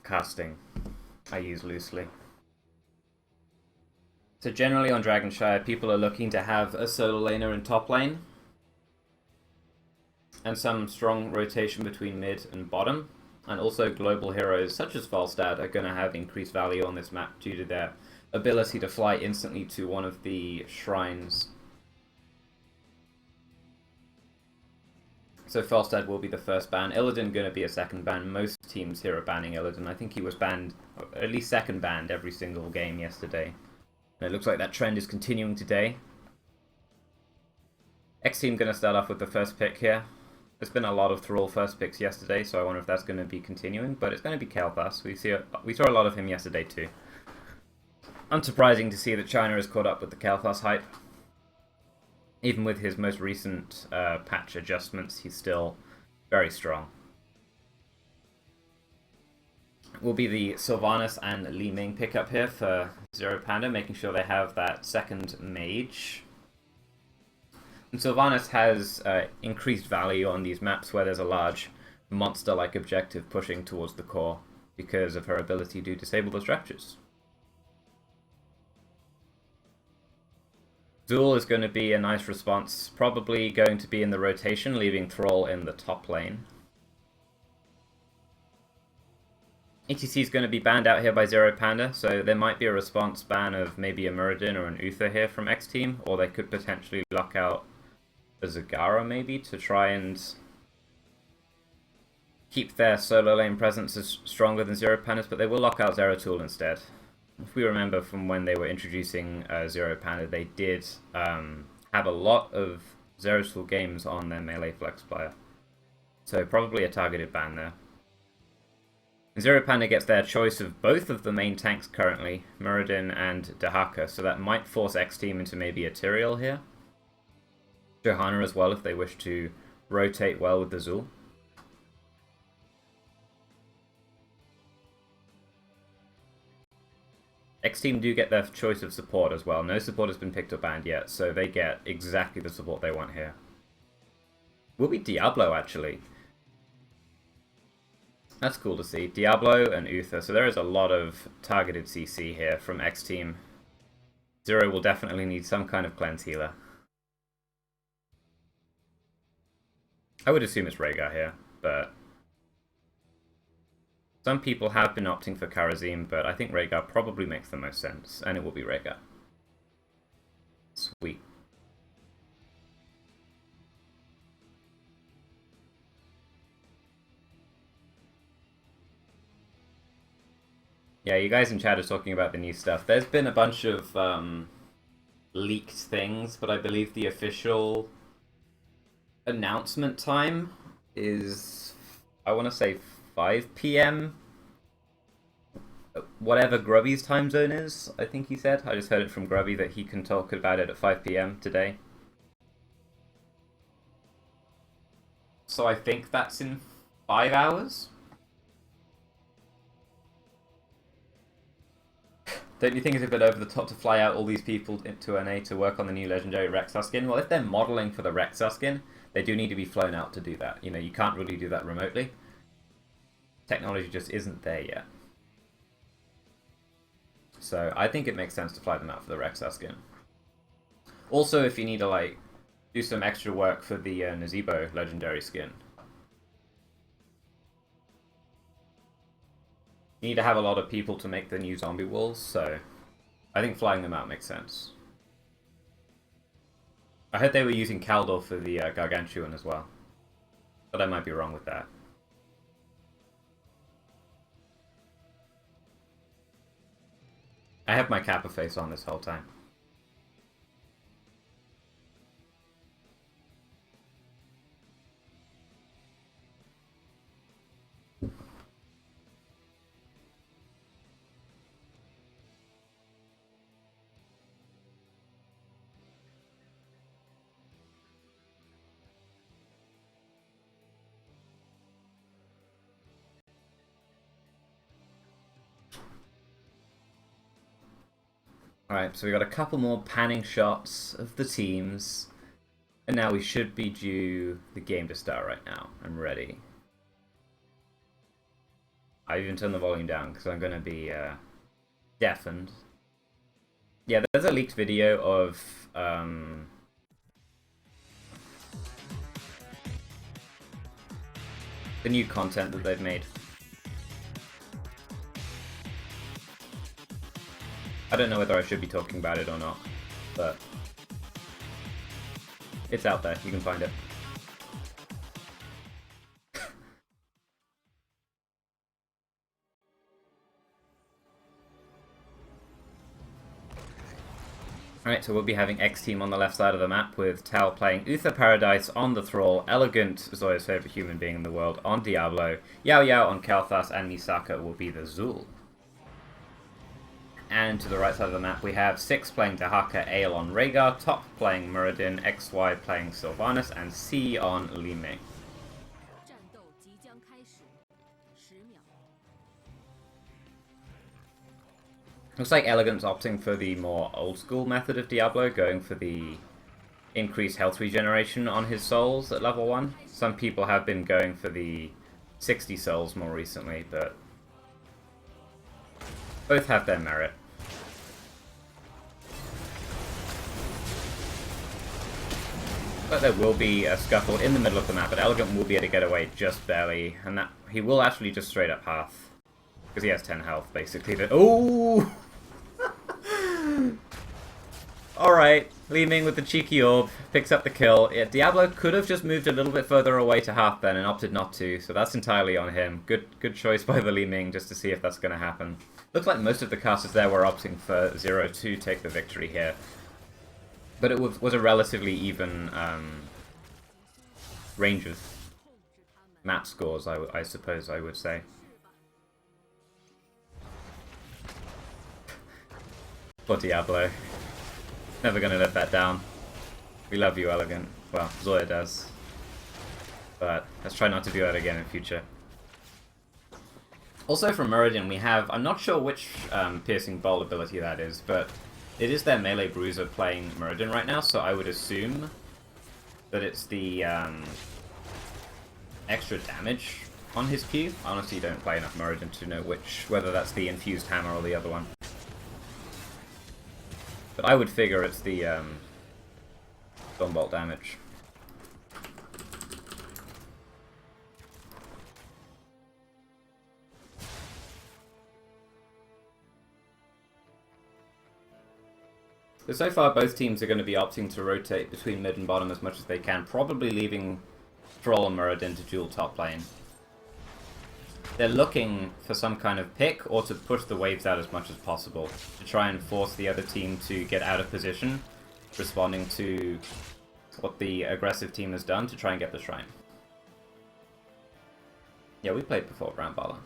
casting I use loosely. So generally on Dragonshire, people are looking to have a solo laner in top lane, and some strong rotation between mid and bottom, and also global heroes such as Falstad are going to have increased value on this map due to their ability to fly instantly to one of the shrines. So Falstad will be the first ban. Illidan going to be a second ban. Most teams here are banning Illidan. I think he was banned, at least second banned every single game yesterday. And it looks like that trend is continuing today. X team going to start off with the first pick here. There's been a lot of Thrall first picks yesterday, so I wonder if that's going to be continuing, but it's going to be Kael'thas. We saw a lot of him yesterday too. Unsurprising to see that China has caught up with the Kael'thas hype. Even with his most recent patch adjustments, he's still very strong. Will be the Sylvanas and Li Ming pickup here for ZeroPanda, making sure they have that second mage. And Sylvanas has increased value on these maps where there's a large monster-like objective pushing towards the core because of her ability to disable the structures. Zul is going to be a nice response, probably going to be in the rotation, leaving Thrall in the top lane. ETC is going to be banned out here by ZeroPanda, so there might be a response ban of maybe a Muradin or an Uther here from X Team, or they could potentially lock out a Zagara maybe to try and keep their solo lane presence as stronger than ZeroPanda's, but they will lock out Zeratul instead. If we remember from when they were introducing ZeroPanda, they did have a lot of Zeratul games on their melee flex player. So probably a targeted ban there. ZeroPanda gets their choice of both of the main tanks currently, Muradin and Dahaka, so that might force X Team into maybe a Tyrael here. Johanna as well if they wish to rotate well with the Zul. X Team do get their choice of support as well. No support has been picked or banned yet, so they get exactly the support they want here. Will be Diablo actually. That's cool to see. Diablo and Uther. So there is a lot of targeted CC here from X Team. Zero will definitely need some kind of cleanse healer. I would assume it's Rhaegar here, but some people have been opting for Kharazim, but I think Rhaegar probably makes the most sense, and it will be Rhaegar. Sweet. Yeah, you guys in chat are talking about the new stuff. There's been a bunch of leaked things, but I believe the official announcement time is, I want to say 5 PM. Whatever Grubby's time zone is, I think he said. I just heard it from Grubby that he can talk about it at 5 PM today. So I think that's in 5 hours? Don't you think it's a bit over the top to fly out all these people into NA to work on the new legendary Rexar skin? Well, if they're modeling for the Rexar skin, they do need to be flown out to do that. You know, you can't really do that remotely. Technology just isn't there yet. So I think it makes sense to fly them out for the Rexar skin. Also, if you need to like do some extra work for the Nazebo legendary skin, you need to have a lot of people to make the new zombie walls, so I think flying them out makes sense. I heard they were using Kaldor for the Gargantuan as well, but I might be wrong with that. I have my Kappa face on this whole time. Alright, so we got a couple more panning shots of the teams. And now we should be due the game to start right now. I'm ready. I even turned the volume down because I'm going to be deafened. Yeah, there's a leaked video of the new content that they've made. I don't know whether I should be talking about it or not, but it's out there, you can find it. Alright, so we'll be having X Team on the left side of the map with Tal playing Uther Paradise on the Thrall, Elegant, Zoya's favourite human being in the world, on Diablo, Yao Yao on Kalthas, and Misaka will be the Zul. And to the right side of the map we have Six playing Dahaka, Ale on Rhaegar, Top playing Muradin, XY playing Sylvanas, and C on Li Ming. Looks like Elegant's opting for the more old-school method of Diablo, going for the increased health regeneration on his souls at level 1. Some people have been going for the 60 souls more recently, but both have their merit. But there will be a scuffle in the middle of the map, but Elegant will be able to get away just barely, and that he will actually just straight up half. Because he has 10 health, basically. Ooh! Alright, Li Ming with the cheeky orb, picks up the kill. Yeah, Diablo could have just moved a little bit further away to half then and opted not to, so that's entirely on him. Good choice by the Li Ming just to see if that's going to happen. Looks like most of the casters there were opting for Zero to take the victory here. But it was a relatively even range of map scores, I suppose I would say. For Diablo. Never gonna let that down. We love you, Elegant. Well, Zoya does. But let's try not to do that again in future. Also from Muradin we have, I'm not sure which piercing bolt ability that is, but it is their melee bruiser playing Muradin right now, so I would assume that it's the extra damage on his Q. I honestly don't play enough Muradin to know whether that's the infused hammer or the other one. But I would figure it's the Stormbolt damage. So far both teams are going to be opting to rotate between mid and bottom as much as they can, probably leaving Thrall and Muradin to dual top lane. They're looking for some kind of pick or to push the waves out as much as possible to try and force the other team to get out of position, responding to what the aggressive team has done to try and get the shrine. Yeah, we played before Brambala.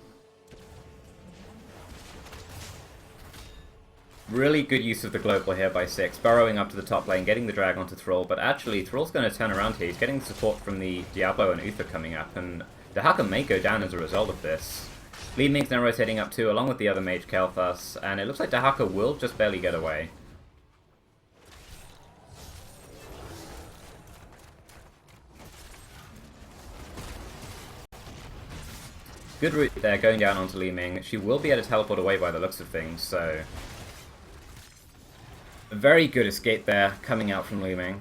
Really good use of the global here by Six, burrowing up to the top lane, getting the drag onto Thrall, but actually Thrall's going to turn around here. He's getting the support from the Diablo and Uther coming up, and the Dahaka may go down as a result of this. Li Ming's now rotating up too, along with the other mage Kalthas, and it looks like Dahaka will just barely get away. Good route there, going down onto Li Ming. She will be able to teleport away by the looks of things, so a very good escape there, coming out from Li Ming.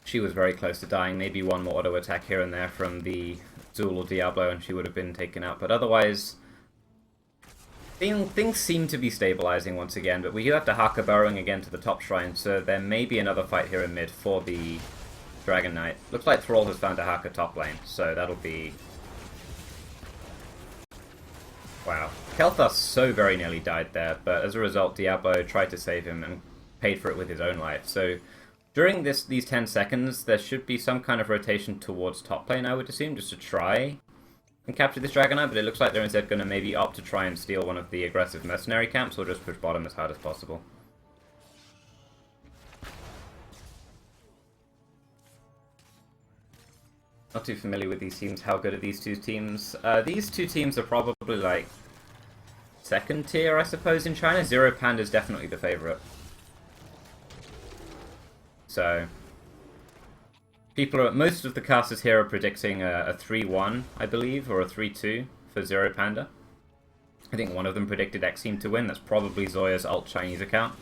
She was very close to dying, maybe one more auto attack here and there from the Zul or Diablo and she would have been taken out, but otherwise things seem to be stabilizing once again, but we do have Dahaka burrowing again to the top shrine, so there may be another fight here in mid for the Dragon Knight. Looks like Thrall has found Dahaka top lane, so that'll be... Wow. Kalthas so very nearly died there, but as a result Diablo tried to save him and paid for it with his own life, so during these 10 seconds, there should be some kind of rotation towards top lane, I would assume, just to try and capture this Dragon Knight, but it looks like they're instead going to maybe opt to try and steal one of the aggressive mercenary camps, or just push bottom as hard as possible. Not too familiar with these teams. How good are these two teams? These two teams are probably like second tier, I suppose, in China. ZeroPanda is definitely the favourite. So, most of the casters here are predicting a 3-1, I believe, or a 3-2 for ZeroPanda. I think one of them predicted X Team to win. That's probably Zoya's alt Chinese account.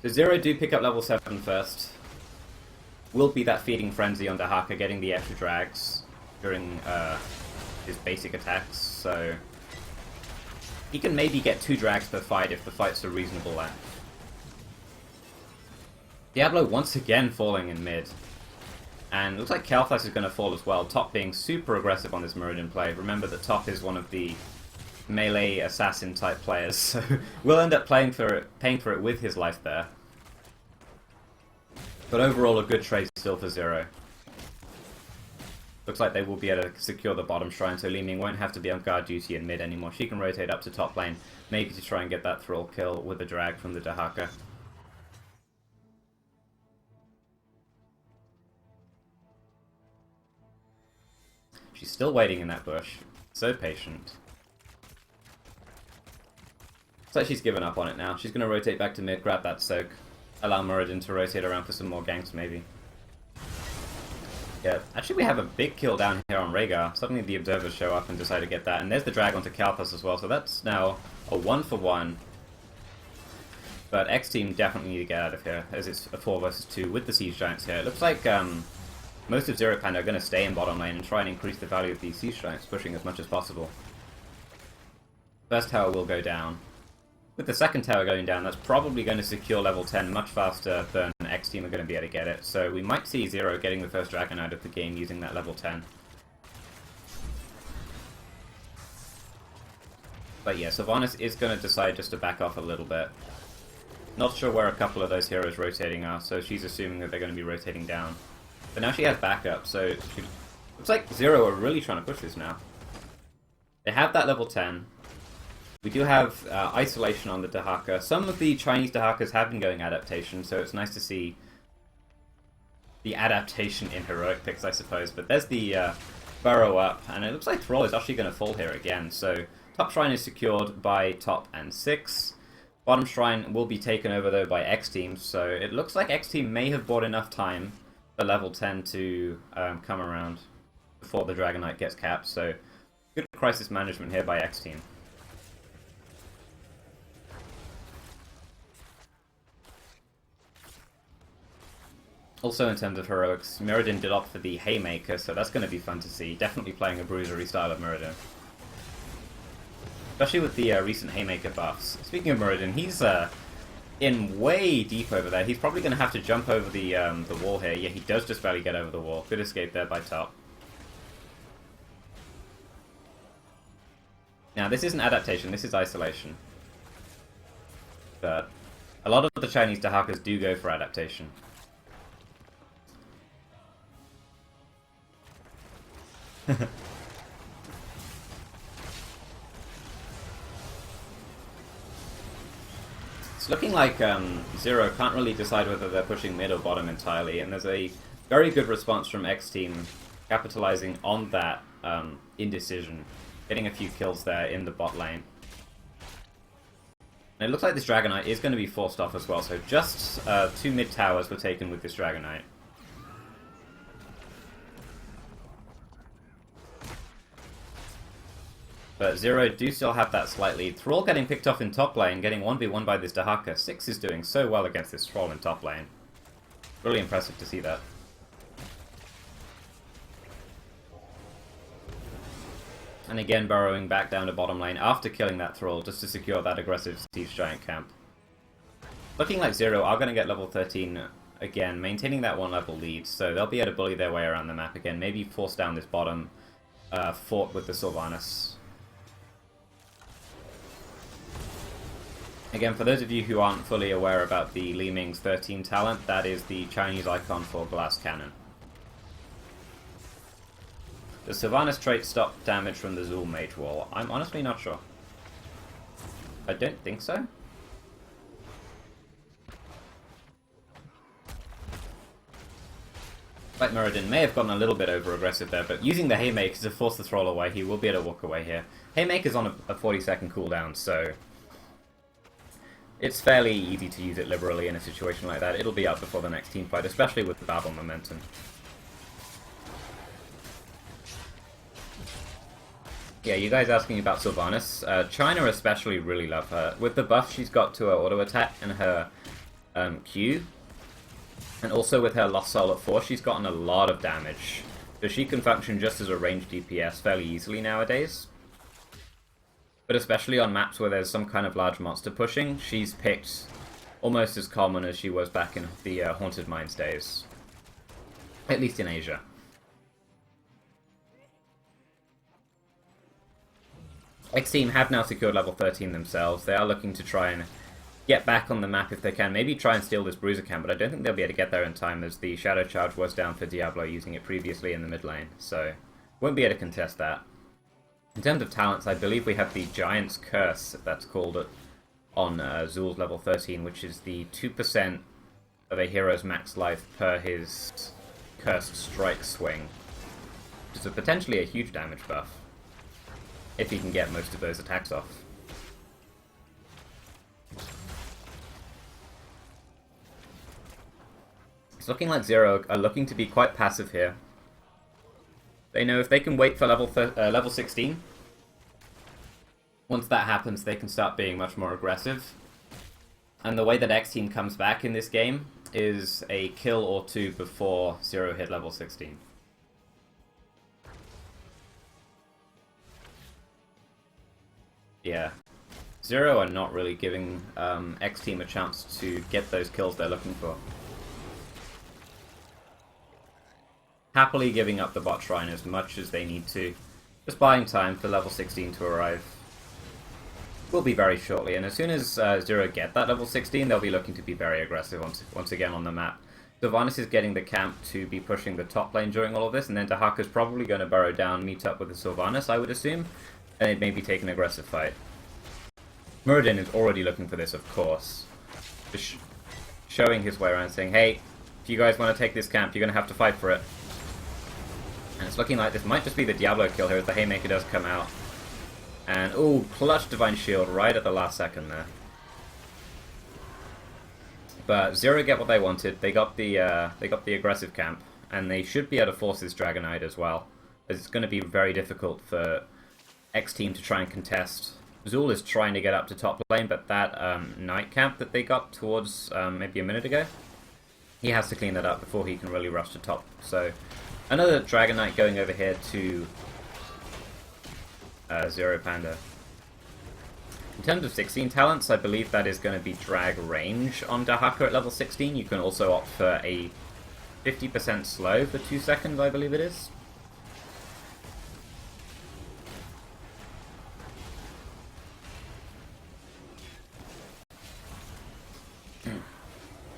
So Zero do pick up level 7 first. Will be that feeding frenzy on Dahaka, getting the extra drags during his basic attacks, so he can maybe get 2 drags per fight if the fight's a reasonable length. Diablo once again falling in mid. And looks like Kalthas is going to fall as well, Top being super aggressive on this Muradin play. Remember that Top is one of the melee assassin type players, so we'll end up paying for it with his life there. But overall a good trade still for Zero. Looks like they will be able to secure the bottom shrine, so Li Ming won't have to be on guard duty in mid anymore. She can rotate up to top lane, maybe to try and get that thrall kill with a drag from the Dahaka. She's still waiting in that bush. So patient. Looks like she's given up on it now. She's going to rotate back to mid, grab that soak. Allow Muradin to rotate around for some more ganks, maybe. Yeah, actually we have a big kill down here on Rhaegar. Suddenly the observers show up and decide to get that. And there's the drag onto Kalthas as well, so that's now a 1-for-1. But X Team definitely need to get out of here, as it's a 4 versus 2 with the Siege Giants here. It looks like most of ZeroPanda are going to stay in bottom lane and try and increase the value of these Siege Giants, pushing as much as possible. First tower will go down. With the second tower going down, that's probably going to secure level 10 much faster than X Team are going to be able to get it. So we might see Zero getting the first dragon out of the game using that level 10. But yeah, Sylvanas is going to decide just to back off a little bit. Not sure where a couple of those heroes rotating are, so she's assuming that they're going to be rotating down. But now she has backup, so she... looks like Zero are really trying to push this now. They have that level 10. We do have isolation on the Dahaka. Some of the Chinese Dahakas have been going adaptation, so it's nice to see the adaptation in heroic picks, I suppose. But there's the burrow up, and it looks like Thrall is actually going to fall here again. So top shrine is secured by top and 6. Bottom shrine will be taken over though by X Team, so it looks like X Team may have bought enough time for level 10 to come around before the Dragon Knight gets capped. So good crisis management here by X Team. Also in terms of heroics, Muradin did opt for the Haymaker, so that's going to be fun to see. Definitely playing a bruisery style of Muradin. Especially with the recent Haymaker buffs. Speaking of Muradin, he's in way deep over there. He's probably going to have to jump over the wall here. Yeah, he does just barely get over the wall. Good escape there by top. Now, this isn't adaptation, this is isolation. But a lot of the Chinese Dahakas do go for adaptation. It's looking like Zero can't really decide whether they're pushing mid or bottom entirely, and there's a very good response from X Team capitalizing on that indecision, getting a few kills there in the bot lane. And it looks like this Dragon Knight is going to be forced off as well, so just 2 mid towers were taken with this Dragon Knight. But Zero do still have that slight lead. Thrall getting picked off in top lane, getting 1v1 by this Dahaka. 6 is doing so well against this Thrall in top lane. Really impressive to see that. And again burrowing back down to bottom lane after killing that Thrall just to secure that aggressive Siege Giant camp. Looking like Zero are going to get level 13 again, maintaining that 1 level lead, so they'll be able to bully their way around the map again, maybe force down this bottom fort with the Sylvanas. Again, for those of you who aren't fully aware about the Li Ming's 13 talent, that is the Chinese icon for Glass Cannon. Does Sylvanas trait stop damage from the Zul Mage Wall? I'm honestly not sure. I don't think so. Like Muradin may have gotten a little bit over-aggressive there, but using the Haymaker to force the Thrall away, he will be able to walk away here. Haymaker's on a 40-second cooldown, so it's fairly easy to use it liberally in a situation like that. It'll be up before the next team fight, especially with the Babel momentum. Yeah, you guys asking about Sylvanas. China especially really love her. With the buff she's got to her auto attack and her Q, and also with her Lost Soul at 4, she's gotten a lot of damage. So she can function just as a ranged DPS fairly easily nowadays. But especially on maps where there's some kind of large monster pushing, she's picked almost as common as she was back in the Haunted Mines days. At least in Asia. X Team have now secured level 13 themselves. They are looking to try and get back on the map if they can. Maybe try and steal this Bruiser camp, but I don't think they'll be able to get there in time as the Shadow Charge was down for Diablo using it previously in the mid lane. So, won't be able to contest that. In terms of talents, I believe we have the Giant's Curse, that's called it, on Zul's level 13, which is the 2% of a hero's max life per his Cursed Strike swing. Which is potentially a huge damage buff, if he can get most of those attacks off. It's looking like Zero are looking to be quite passive here. They know if they can wait for level 16, once that happens they can start being much more aggressive. And the way that X Team comes back in this game is a kill or two before Zero hit level 16. Yeah. Zero are not really giving X Team a chance to get those kills they're looking for. Happily giving up the bot shrine as much as they need to. Just buying time for level 16 to arrive. Will be very shortly, and as soon as Zero get that level 16, they'll be looking to be very aggressive once again on the map. Sylvanas is getting the camp to be pushing the top lane during all of this, and then Dahaka's probably going to burrow down, meet up with the Sylvanas, I would assume, and it maybe take an aggressive fight. Muradin is already looking for this, of course. Just showing his way around, saying, hey, if you guys want to take this camp, you're going to have to fight for it. And it's looking like this might just be the Diablo kill here as the Haymaker does come out. And, ooh, clutch Divine Shield right at the last second there. But Zero get what they wanted. They got the aggressive camp, and they should be able to force this Dragonite as well. As it's going to be very difficult for X Team to try and contest. Zul is trying to get up to top lane, but that Knight camp that they got towards maybe a minute ago, he has to clean that up before he can really rush to top. So, another Dragonite going over here to ZeroPanda. In terms of 16 talents, I believe that is going to be drag range on Dahaka at level 16. You can also opt for a 50% slow for 2 seconds, I believe it is.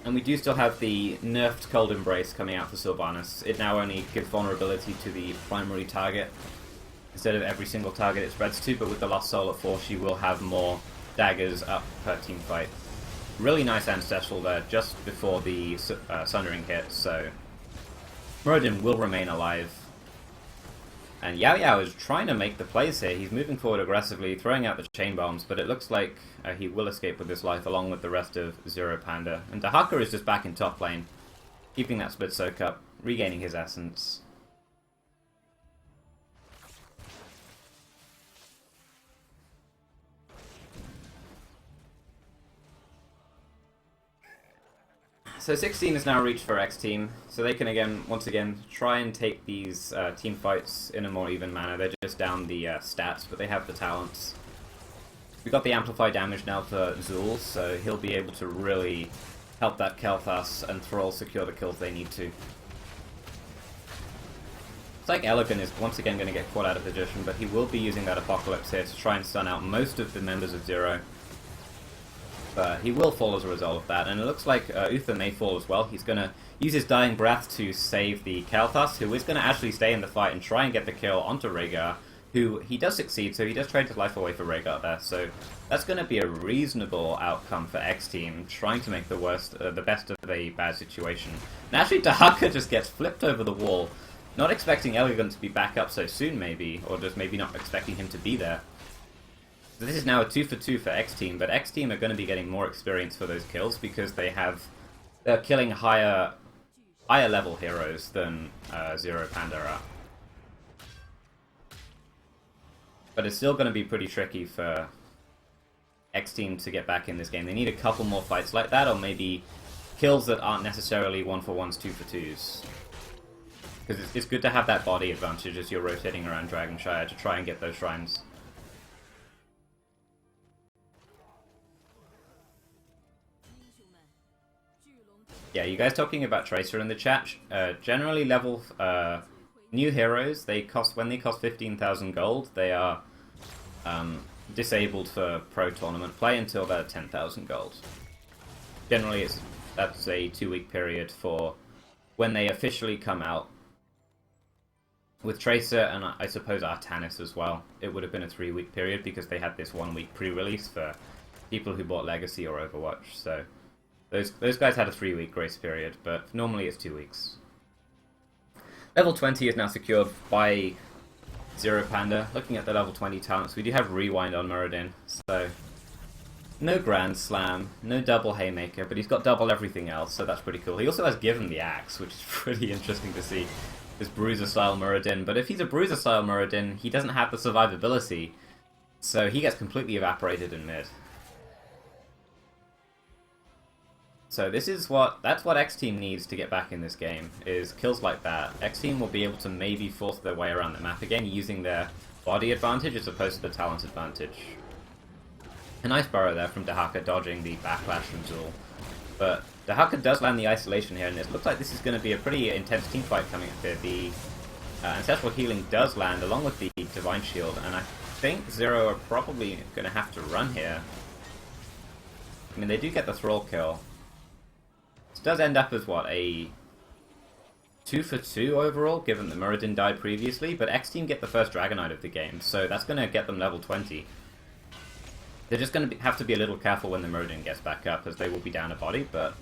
And we do still have the nerfed Cold Embrace coming out for Sylvanas. It now only gives vulnerability to the primary target instead of every single target it spreads to, but with the Lost Soul at 4 she will have more daggers up per team fight. Really nice Ancestral there just before the Sundering hit, so Muradin will remain alive. And Yao Yao is trying to make the plays here. He's moving forward aggressively, throwing out the chain bombs, but it looks like he will escape with his life along with the rest of ZeroPanda. And Dahaka is just back in top lane, keeping that split soak up, regaining his essence. So 16 is now reached for X Team, so they can once again try and take these team fights in a more even manner. They're just down the stats, but they have the talents. We've got the Amplify damage now for Zul, so he'll be able to really help that Kel'Thas and Thrall secure the kills they need to. It's like Elegant is once again going to get caught out of position, but he will be using that Apocalypse here to try and stun out most of the members of Zero. But he will fall as a result of that, and it looks like Uther may fall as well. He's going to use his Dying Breath to save the Kel'Thas, who is going to actually stay in the fight and try and get the kill onto Rhaegar, who he does succeed, so he does trade his life away for Rhaegar there. So that's going to be a reasonable outcome for X Team, trying to make the best of a bad situation. And actually Dahaka just gets flipped over the wall, not expecting Elegant to be back up so soon maybe, or just maybe not expecting him to be there. So this is now a 2 for 2 for X Team, but X Team are going to be getting more experience for those kills because they're killing higher level heroes than ZeroPanda are. But it's still going to be pretty tricky for X Team to get back in this game. They need a couple more fights like that, or maybe kills that aren't necessarily 1-for-1s, 2-for-2s. Because it's good to have that body advantage as you're rotating around Dragonshire to try and get those shrines. Yeah, you guys talking about Tracer in the chat? Generally, level new heroes, when they cost 15,000 gold, they are disabled for pro tournament play until they're 10,000 gold. Generally, that's a 2-week period for when they officially come out. With Tracer and I suppose Artanis as well, it would have been a 3-week period because they had this 1-week pre-release for people who bought Legacy or Overwatch. So those guys had a 3-week grace period, but normally it's 2 weeks. Level 20 is now secured by ZeroPanda. Looking at the level 20 talents, we do have Rewind on Muradin, so no Grand Slam, no double Haymaker, but he's got double everything else, so that's pretty cool. He also has Given the Axe, which is pretty interesting to see. This Bruiser-style Muradin, but if he's a Bruiser-style Muradin, he doesn't have the survivability, so he gets completely evaporated in mid. So that's what X Team needs to get back in this game, is kills like that. X Team will be able to maybe force their way around the map again using their body advantage as opposed to the talent advantage. A nice burrow there from Dahaka dodging the backlash from Zul, but Dahaka does land the isolation here, and it looks like this is going to be a pretty intense team fight coming up here. The Ancestral Healing does land along with the Divine Shield, and I think Zero are probably going to have to run here. I mean, they do get the Thrall kill. This does end up as, what, a 2-for-2 overall, given that Muradin died previously, but X Team get the first Dragonite of the game, so that's going to get them level 20. They're just going to have to be a little careful when the Muradin gets back up, as they will be down a body, but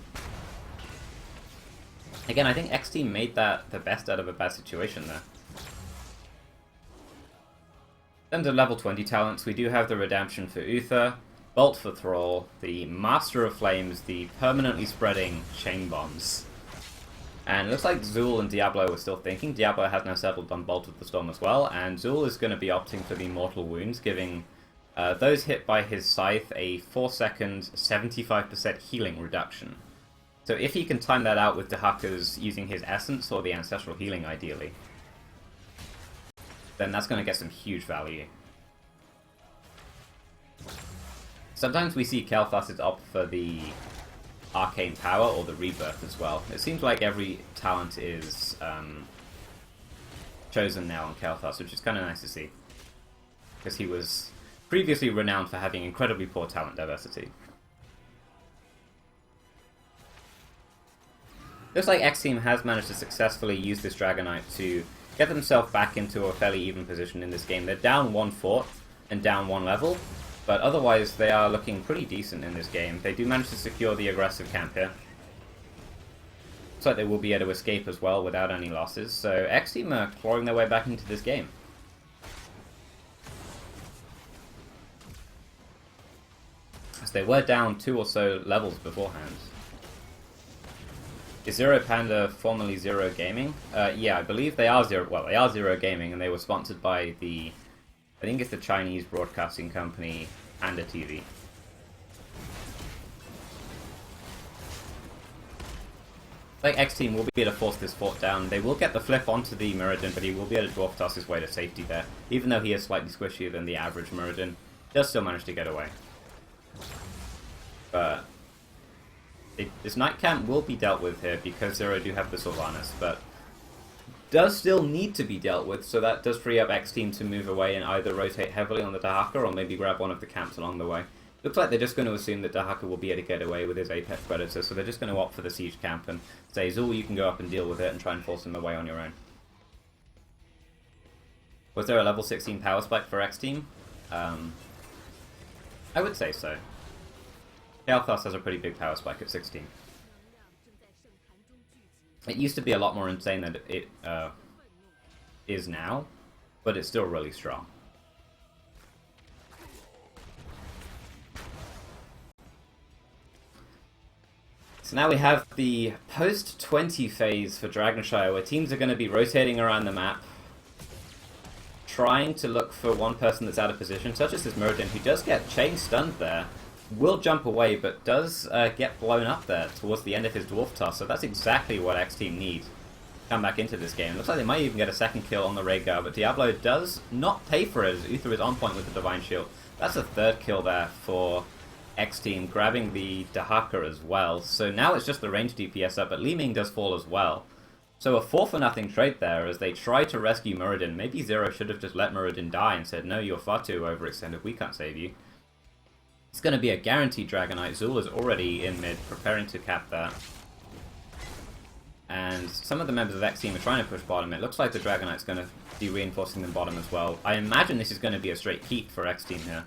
again, I think X Team made that the best out of a bad situation there. Then to level 20 talents, we do have the Redemption for Uther, Bolt for Thrall, the Master of Flames, the permanently spreading Chain Bombs. And it looks like Zul and Diablo were still thinking. Diablo has now settled on Bolt of the Storm as well, and Zul is going to be opting for the Mortal Wounds, giving those hit by his Scythe a 4-second 75% healing reduction. So if he can time that out with Dahaka's using his Essence or the Ancestral Healing ideally, then that's going to get some huge value. Sometimes we see Kael'thas opt for the Arcane Power or the Rebirth as well. It seems like every talent is chosen now on Kael'thas, which is kind of nice to see, because he was previously renowned for having incredibly poor talent diversity. Looks like X Team has managed to successfully use this Dragonite to get themselves back into a fairly even position in this game. They're down 1 fort and down 1 level, but otherwise they are looking pretty decent in this game. They do manage to secure the aggressive camp here. Looks like they will be able to escape as well without any losses, so X Team are clawing their way back into this game. As they were down 2 or so levels beforehand. Is ZeroPanda formerly Zero Gaming? Yeah, I believe they are they are Zero Gaming, and they were sponsored by the, I think it's the Chinese broadcasting company, Panda TV. Like X Team will be able to force this fort down. They will get the flip onto the Muradin, but he will be able to dwarf toss his way to safety there. Even though he is slightly squishier than the average Muradin, he does still manage to get away. But this Night Camp will be dealt with here because Zero do have the Sylvanas, but does still need to be dealt with, so that does free up X Team to move away and either rotate heavily on the Dahaka or maybe grab one of the camps along the way. Looks like they're just going to assume that Dahaka will be able to get away with his Apex Predator, so they're just going to opt for the Siege camp and say, Zul, you can go up and deal with it and try and force him away on your own. Was there a level 16 power spike for X Team? I would say so. Kael'thas has a pretty big power spike at 16. It used to be a lot more insane than it is now, but it's still really strong. So now we have the post-20 phase for Dragonshire, where teams are going to be rotating around the map, trying to look for one person that's out of position, such as this Muradin, who does get chain stunned there, will jump away, but does get blown up there towards the end of his dwarf toss. So that's exactly what X Team need to come back into this game. Looks like they might even get a second kill on the Rhaegar, but Diablo does not pay for it as Uther is on point with the Divine Shield. That's a third kill there for X Team, grabbing the Dahaka as well. So now it's just the range DPS up, but Li Ming does fall as well. So a 4-for-nothing trade there as they try to rescue Muradin. Maybe Zero should have just let Muradin die and said, no, you're far too overextended, we can't save you. It's going to be a guaranteed Dragonite. Zul is already in mid, preparing to cap that. And some of the members of X Team are trying to push bottom. It looks like the Dragonite's going to be reinforcing them bottom as well. I imagine this is going to be a straight keep for X Team here.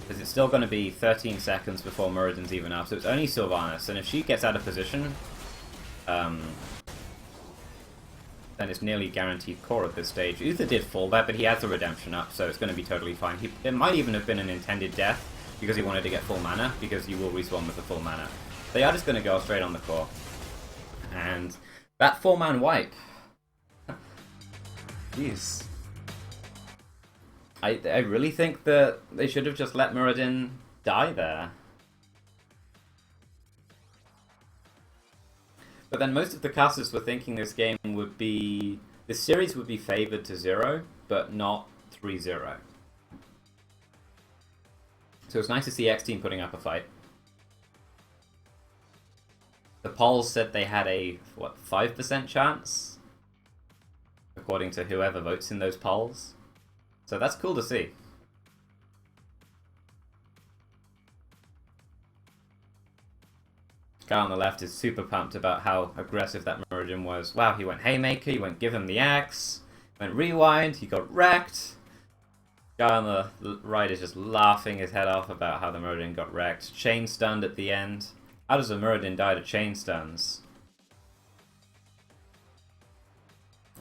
Because it's still going to be 13 seconds before Muradin's even up, so it's only Sylvanas, and if she gets out of position, then it's nearly guaranteed core at this stage. Uther did fall there, but he has the redemption up, so it's going to be totally fine. It might even have been an intended death, because he wanted to get full mana, because you will respawn with the full mana. They are just going to go straight on the core. And that 4-man wipe. Jeez. I really think that they should have just let Muradin die there. But then most of the casters were thinking this game would be... this series would be favored to 0, but not 3-0. So it's nice to see X Team putting up a fight. The polls said they had a, what, 5% chance? According to whoever votes in those polls. So that's cool to see. Guy on the left is super pumped about how aggressive that Muradin was. Wow, he went Haymaker, he went give him the axe, went Rewind, he got wrecked. Guy on the right is just laughing his head off about how the Muradin got wrecked. Chain stunned at the end. How does a Muradin die to chain stuns?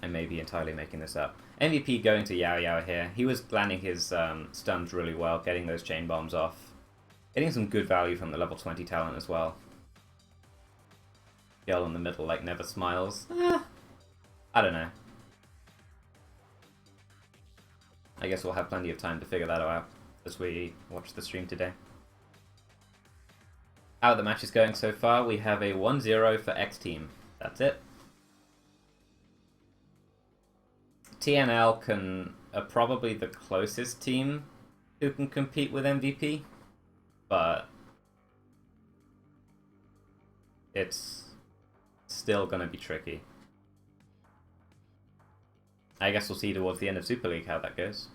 I may be entirely making this up. MVP going to Yao Yao here. He was landing his stuns really well, getting those chain bombs off. Getting some good value from the level 20 talent as well. Girl in the middle like never smiles. I don't know. I guess we'll have plenty of time to figure that out as we watch the stream today. How are the matches going so far? We have a 1-0 for X Team. That's it. TNL are probably the closest team who can compete with MVP, but it's still going to be tricky. I guess we'll see towards the end of Super League how that goes.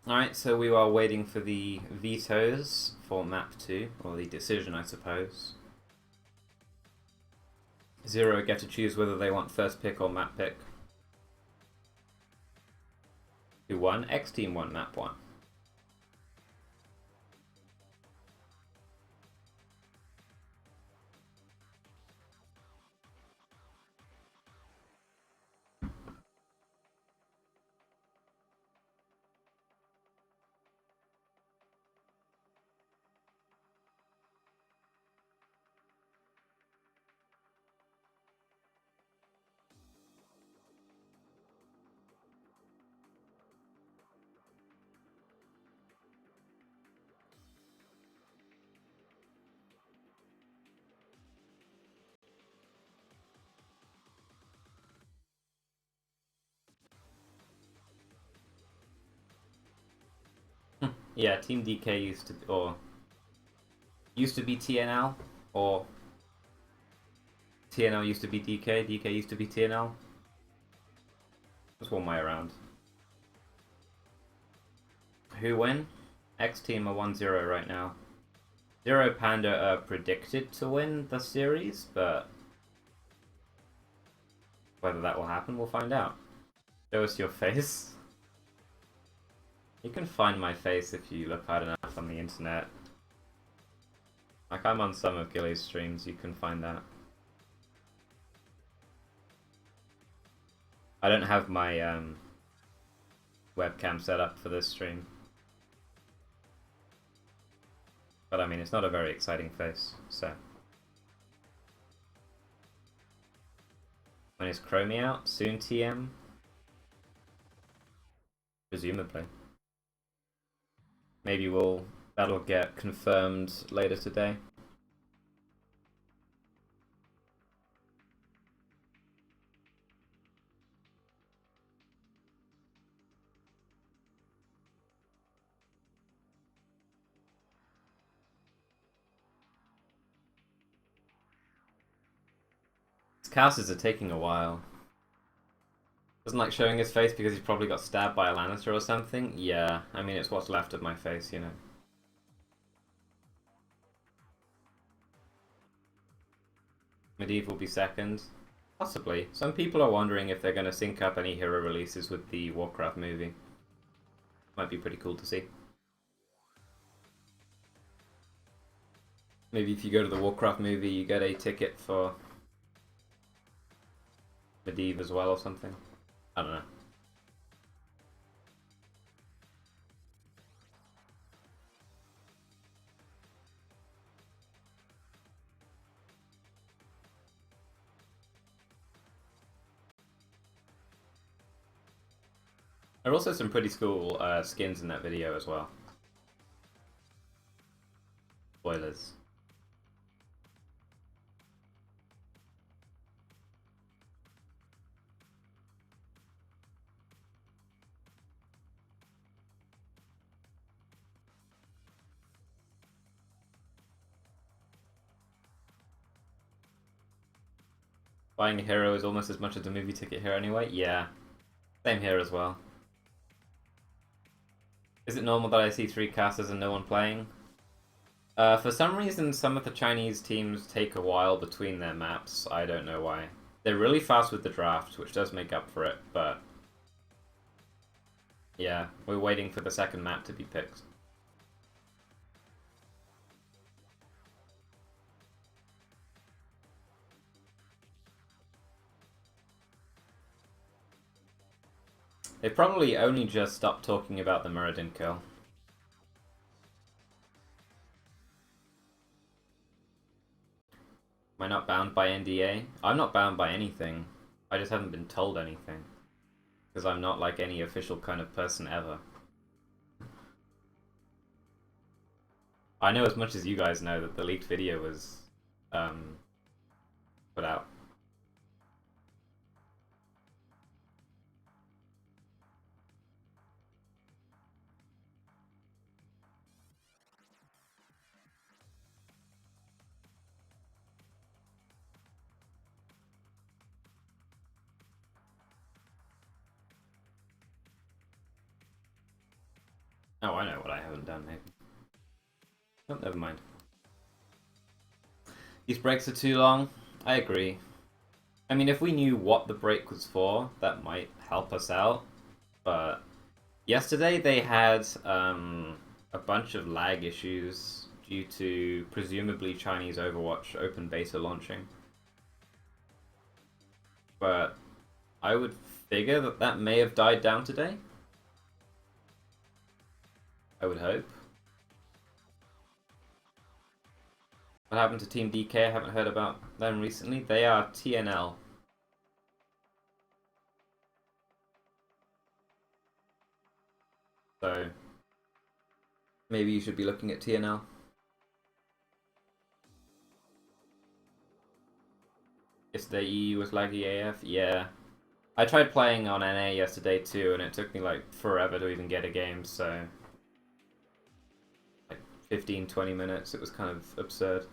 Alright, so we are waiting for the vetoes for map 2, or the decision I suppose. Zero get to choose whether they want first pick or map pick. Who won? X Team won map 1. Yeah, Team DK used to be TNL, or TNL used to be DK, DK used to be TNL. Just one way around. Who win? X Team are 1-0 right now. ZeroPanda are predicted to win the series, but whether that will happen, we'll find out. Show us your face. You can find my face if you look hard enough on the internet. Like, I'm on some of Gilly's streams, you can find that. I don't have my webcam set up for this stream. But I mean, it's not a very exciting face, so. When is Chromie out? Soon TM? Presumably. Maybe that'll get confirmed later today. His casters are taking a while. Doesn't like showing his face because he's probably got stabbed by a Lannister or something? Yeah, I mean, it's what's left of my face, you know. Medivh will be second. Possibly. Some people are wondering if they're going to sync up any hero releases with the Warcraft movie. Might be pretty cool to see. Maybe if you go to the Warcraft movie, you get a ticket for Medivh as well or something. I don't know. There are also some pretty cool skins in that video as well. Spoilers. Buying a hero is almost as much as a movie ticket here anyway? Yeah. Same here as well. Is it normal that I see 3 casters and no one playing? For some reason, some of the Chinese teams take a while between their maps. I don't know why. They're really fast with the draft, which does make up for it, but yeah, we're waiting for the second map to be picked. They probably only just stopped talking about the Muradin kill. Am I not bound by NDA? I'm not bound by anything. I just haven't been told anything. Because I'm not like any official kind of person ever. I know as much as you guys know that the leaked video was put out. Oh, I know what I haven't done, maybe. Oh, never mind. These breaks are too long. I agree. I mean, if we knew what the break was for, that might help us out. But yesterday they had a bunch of lag issues due to presumably Chinese Overwatch open beta launching. But I would figure that that may have died down today. I would hope. What happened to Team DK? I haven't heard about them recently. They are TNL. So maybe you should be looking at TNL. Yesterday EU was laggy AF. Yeah. I tried playing on NA yesterday too, and it took me like forever to even get a game, so 15-20 minutes. It was kind of absurd.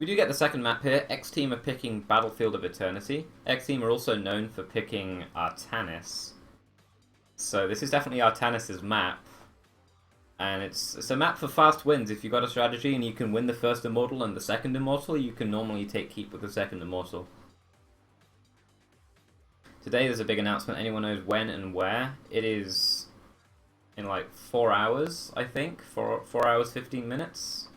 We do get the second map here. X-Team are picking Battlefield of Eternity. X-Team are also known for picking Artanis. So this is definitely Artanis' map. And it's a map for fast wins. If you've got a strategy and you can win the first Immortal and the second Immortal, you can normally keep with the second Immortal. Today there's a big announcement. Anyone knows when and where? It is in like 4 hours, I think. 4 hours, 15 minutes.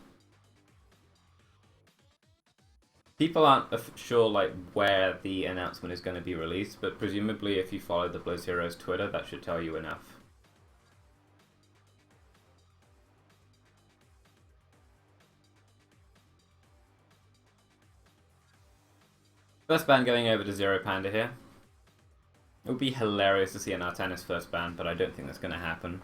People aren't sure like where the announcement is going to be released, but presumably if you follow the Blizz Heroes Twitter, that should tell you enough. First ban going over to ZeroPanda here. It would be hilarious to see an Artanis first ban, but I don't think that's going to happen.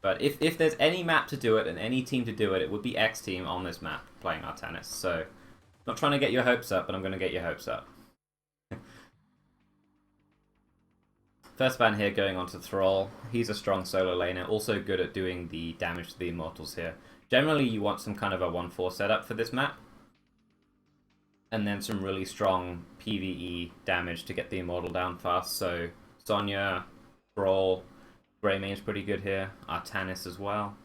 But if there's any map to do it and any team to do it, it would be X Team on this map playing Artanis. So, not trying to get your hopes up, but I'm going to get your hopes up. First ban here going on to Thrall. He's a strong solo laner, also good at doing the damage to the Immortals here. Generally, you want some kind of a 1-4 setup for this map. And then some really strong PvE damage to get the Immortal down fast. So, Zonia, Thrall, Greymane's pretty good here. Artanis as well.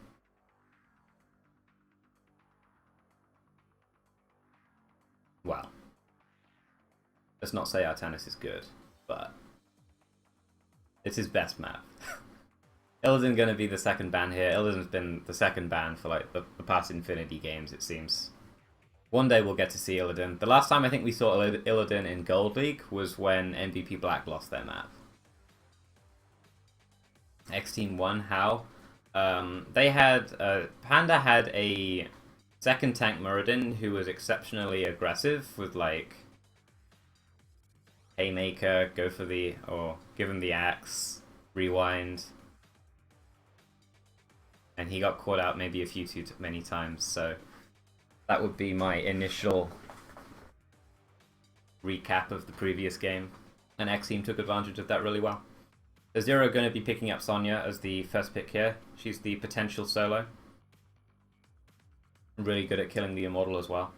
Well, let's not say Artanis is good, but it's his best map. Illidan's going to be the second ban here. Illidan's been the second ban for like the past Infinity games, it seems. One day we'll get to see Illidan. The last time I think we saw Illidan in Gold League was when MVP Black lost their map. X Team won. How? They had Panda had a second tank Muradin who was exceptionally aggressive with like Haymaker, go for the or give him the axe, rewind, and he got caught out maybe a few too many times. So that would be my initial recap of the previous game, and X Team took advantage of that really well. So Zero going to be picking up Zonia as the first pick here. She's the potential solo. Really good at killing the Immortal as well.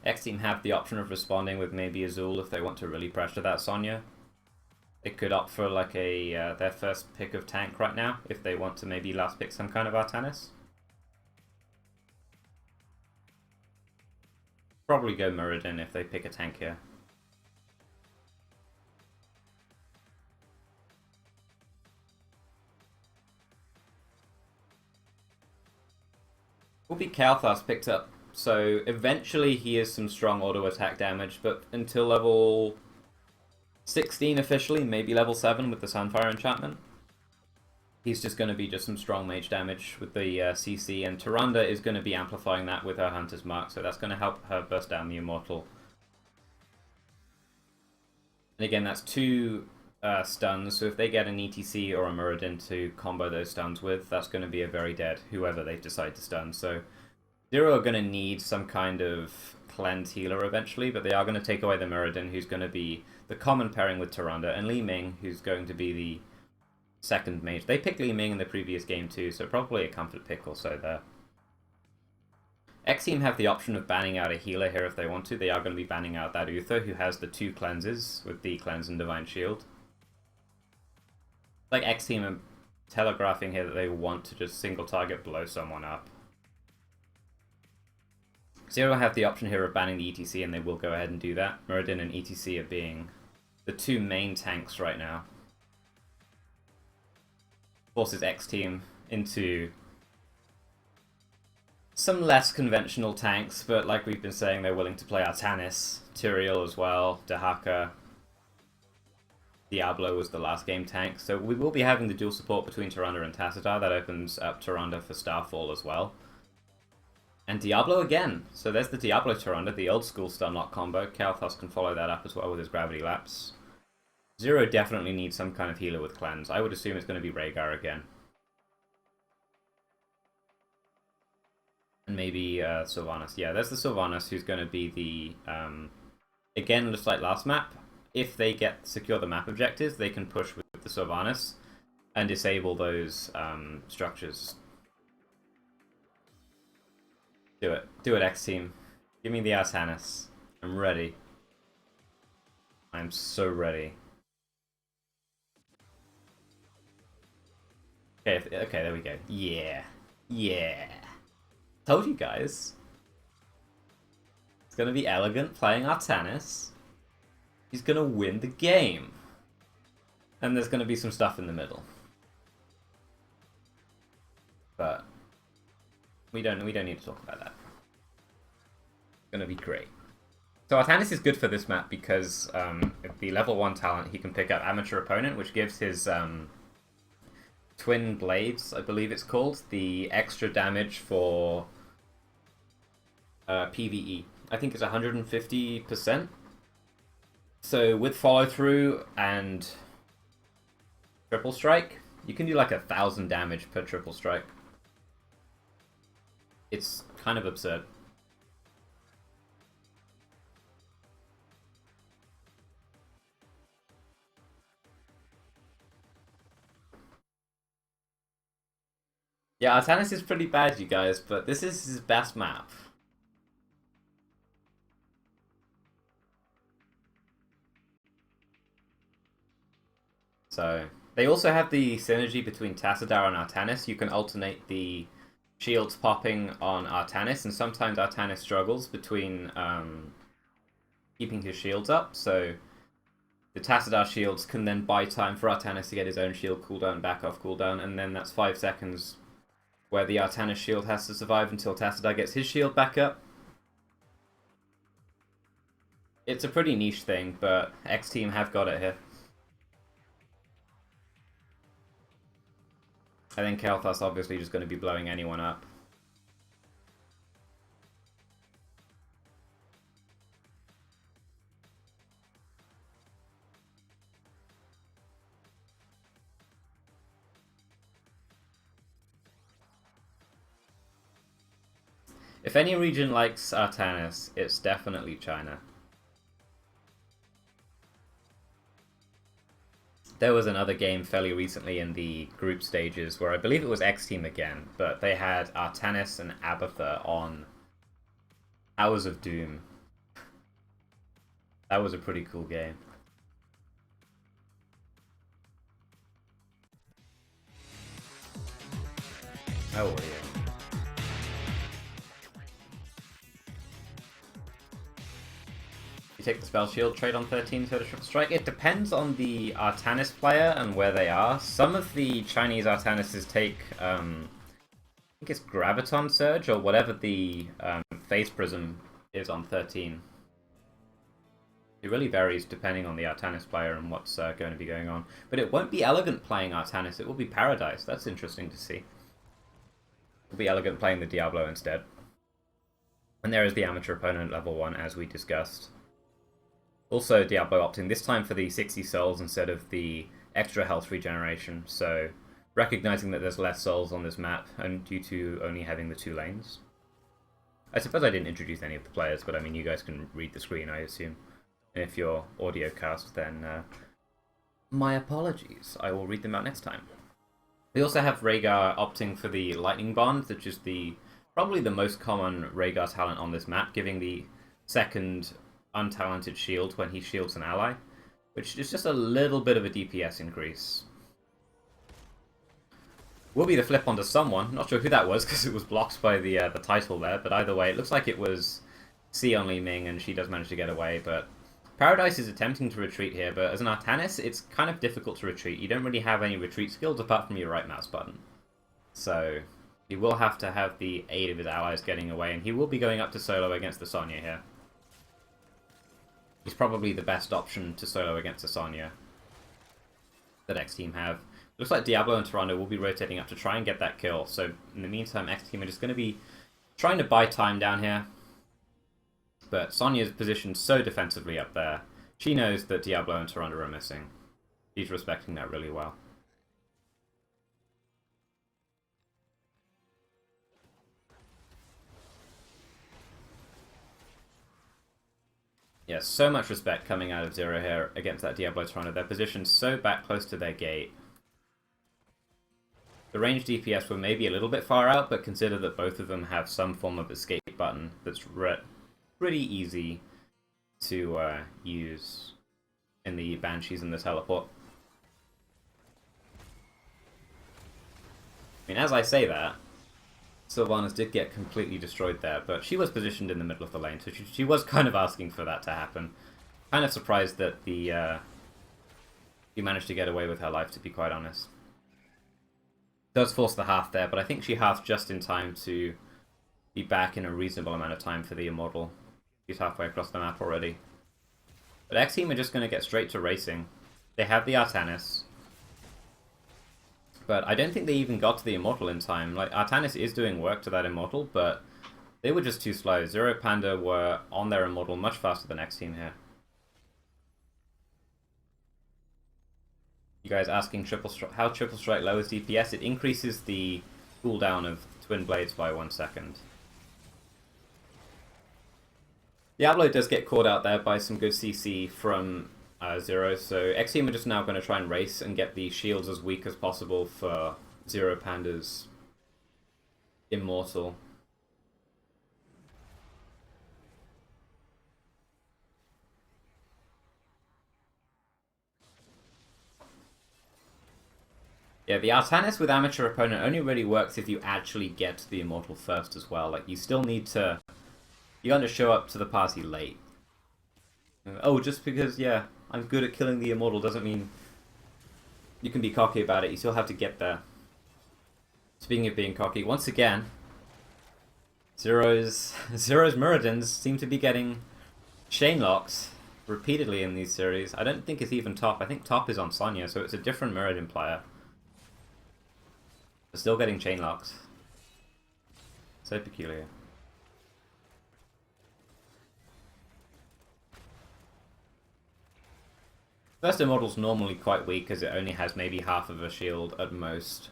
X Team have the option of responding with maybe Azul if they want to really pressure that Zonia. They could opt for like a their first pick of tank right now if they want to maybe last pick some kind of Artanis. Probably go Muradin if they pick a tank here. Will be Kalthas picked up, so eventually he is some strong auto attack damage, but until level 16 officially, maybe level 7 with the Sunfire enchantment, he's just going to be just some strong mage damage with the CC, and Tyrande is going to be amplifying that with her Hunter's Mark, so that's going to help her burst down the Immortal. And again, that's 2 stuns, so if they get an ETC or a Muradin to combo those stuns with, that's going to be a very dead whoever they decide to stun. So Zero are going to need some kind of cleanse healer eventually, but they are going to take away the Muradin, who's going to be the common pairing with Tyrande, and Li Ming, who's going to be the second mage. They picked Li Ming in the previous game too, so probably a comfort pick or so there. X Team have the option of banning out a healer here if they want to. They are going to be banning out that Uther, who has the 2 cleanses with the Cleanse and Divine Shield. Like X Team are telegraphing here that they want to just single target blow someone up. Zero have the option here of banning the ETC, and they will go ahead and do that. Muradin and ETC are being the 2 main tanks right now. Forces X Team into some less conventional tanks, but like we've been saying, they're willing to play Artanis, Tyrael as well, Dehaka. Diablo was the last game tank, so we will be having the dual support between Tyrande and Tassadar. That opens up Tyrande for Starfall as well. And Diablo again. So there's the Diablo Tyrande, the old school stun lock combo. Kalthas can follow that up as well with his Gravity Lapse. Zero definitely needs some kind of healer with Cleanse. I would assume it's going to be Rhaegar again. And maybe Sylvanas. Yeah, there's the Sylvanas, who's going to be the... again, just like last map, if they secure the map objectives, they can push with the Sylvanas and disable those structures. Do it. Do it, X Team. Give me the Artanis. I'm ready. I'm so ready. Okay, there we go. Yeah. Yeah. Told you guys. It's gonna be Elegant playing Artanis. He's gonna win the game. And there's gonna be some stuff in the middle. But we don't need to talk about that. It's gonna be great. So Artanis is good for this map because the level 1 talent, he can pick up Amateur Opponent, which gives his Twin Blades, I believe it's called, the extra damage for PvE. I think it's 150%. So with follow through and triple strike, you can do like 1,000 damage per triple strike. It's kind of absurd. Yeah, Artanis is pretty bad, you guys, but this is his best map. So, they also have the synergy between Tassadar and Artanis. You can alternate the shields popping on Artanis, and sometimes Artanis struggles between keeping his shields up, so the Tassadar shields can then buy time for Artanis to get his own shield cooldown back off cooldown, and then that's 5 seconds where the Artanis shield has to survive until Tassadar gets his shield back up. It's a pretty niche thing, but X Team have got it here. I think Kael'thas obviously just going to be blowing anyone up. If any region likes Artanis, it's definitely China. There was another game fairly recently in the group stages where I believe it was X Team again, but they had Artanis and Abatha on Hours of Doom. That was a pretty cool game. Oh, yeah. Take the spell shield trade on 13 to the triple strike. It depends on the Artanis player and where they are. Some of the Chinese Artanises take, I think it's Graviton Surge or whatever the Phase Prism is on 13. It really varies depending on the Artanis player and what's going to be going on. But it won't be Elegant playing Artanis, it will be Paradise. That's interesting to see. It'll be Elegant playing the Diablo instead. And there is the Amateur Opponent level 1 as we discussed. Also Diablo opting this time for the 60 souls instead of the extra health regeneration, so recognizing that there's less souls on this map and due to only having the 2 lanes. I suppose I didn't introduce any of the players, but I mean you guys can read the screen I assume. And if you're audio cast then my apologies, I will read them out next time. We also have Rhaegar opting for the Lightning Bond, which is probably the most common Rhaegar talent on this map, giving the second untalented shield when he shields an ally, which is just a little bit of a DPS increase. Will be the flip onto someone, not sure who that was because it was blocked by the title there, but either way it looks like it was Sion Li Ming and she does manage to get away, but Paradise is attempting to retreat here, but as an Artanis it's kind of difficult to retreat. You don't really have any retreat skills apart from your right mouse button. So he will have to have the aid of his allies getting away, and he will be going up to solo against the Sonya here. He's probably the best option to solo against a Sonya that X Team have. Looks like Diablo and Toronto will be rotating up to try and get that kill, so in the meantime X Team are just going to be trying to buy time down here. But Sonya's positioned so defensively up there. She knows that Diablo and Toronto are missing. She's respecting that really well. Yeah, so much respect coming out of Zero here against that Diablo Toronto. They're positioned so back close to their gate. The ranged DPS were maybe a little bit far out, but consider that both of them have some form of escape button that's pretty easy to use in the Banshees and the Teleport. I mean, as I say that, Sylvanas did get completely destroyed there, but she was positioned in the middle of the lane, so she was kind of asking for that to happen. Kind of surprised that she managed to get away with her life, to be quite honest. Does force the half there, but I think she halves just in time to be back in a reasonable amount of time for the Immortal. She's halfway across the map already. But X Team are just going to get straight to racing. They have the Artanis. But I don't think they even got to the Immortal in time. Like, Artanis is doing work to that Immortal, but they were just too slow. ZeroPanda were on their Immortal much faster than X Team here. You guys asking how Triple Strike lowers DPS? It increases the cooldown of Twin Blades by 1 second. Diablo does get caught out there by some good CC from Zero, so X Team are just now going to try and race and get the shields as weak as possible for ZeroPanda's Immortal. Yeah, the Artanis with Amateur Opponent only really works if you actually get to the Immortal first as well. Like, you still need to... You're going to show up to the party late. Oh, just because, yeah, I'm good at killing the Immortal doesn't mean you can be cocky about it. You still have to get there. Speaking of being cocky, once again, Zero's Muradins seem to be getting chain locks repeatedly in these series. I don't think it's even top. I think top is on Sonya, so it's a different Muradin player. They're still getting chain locks. So peculiar. First Immortal's normally quite weak as it only has maybe half of a shield at most.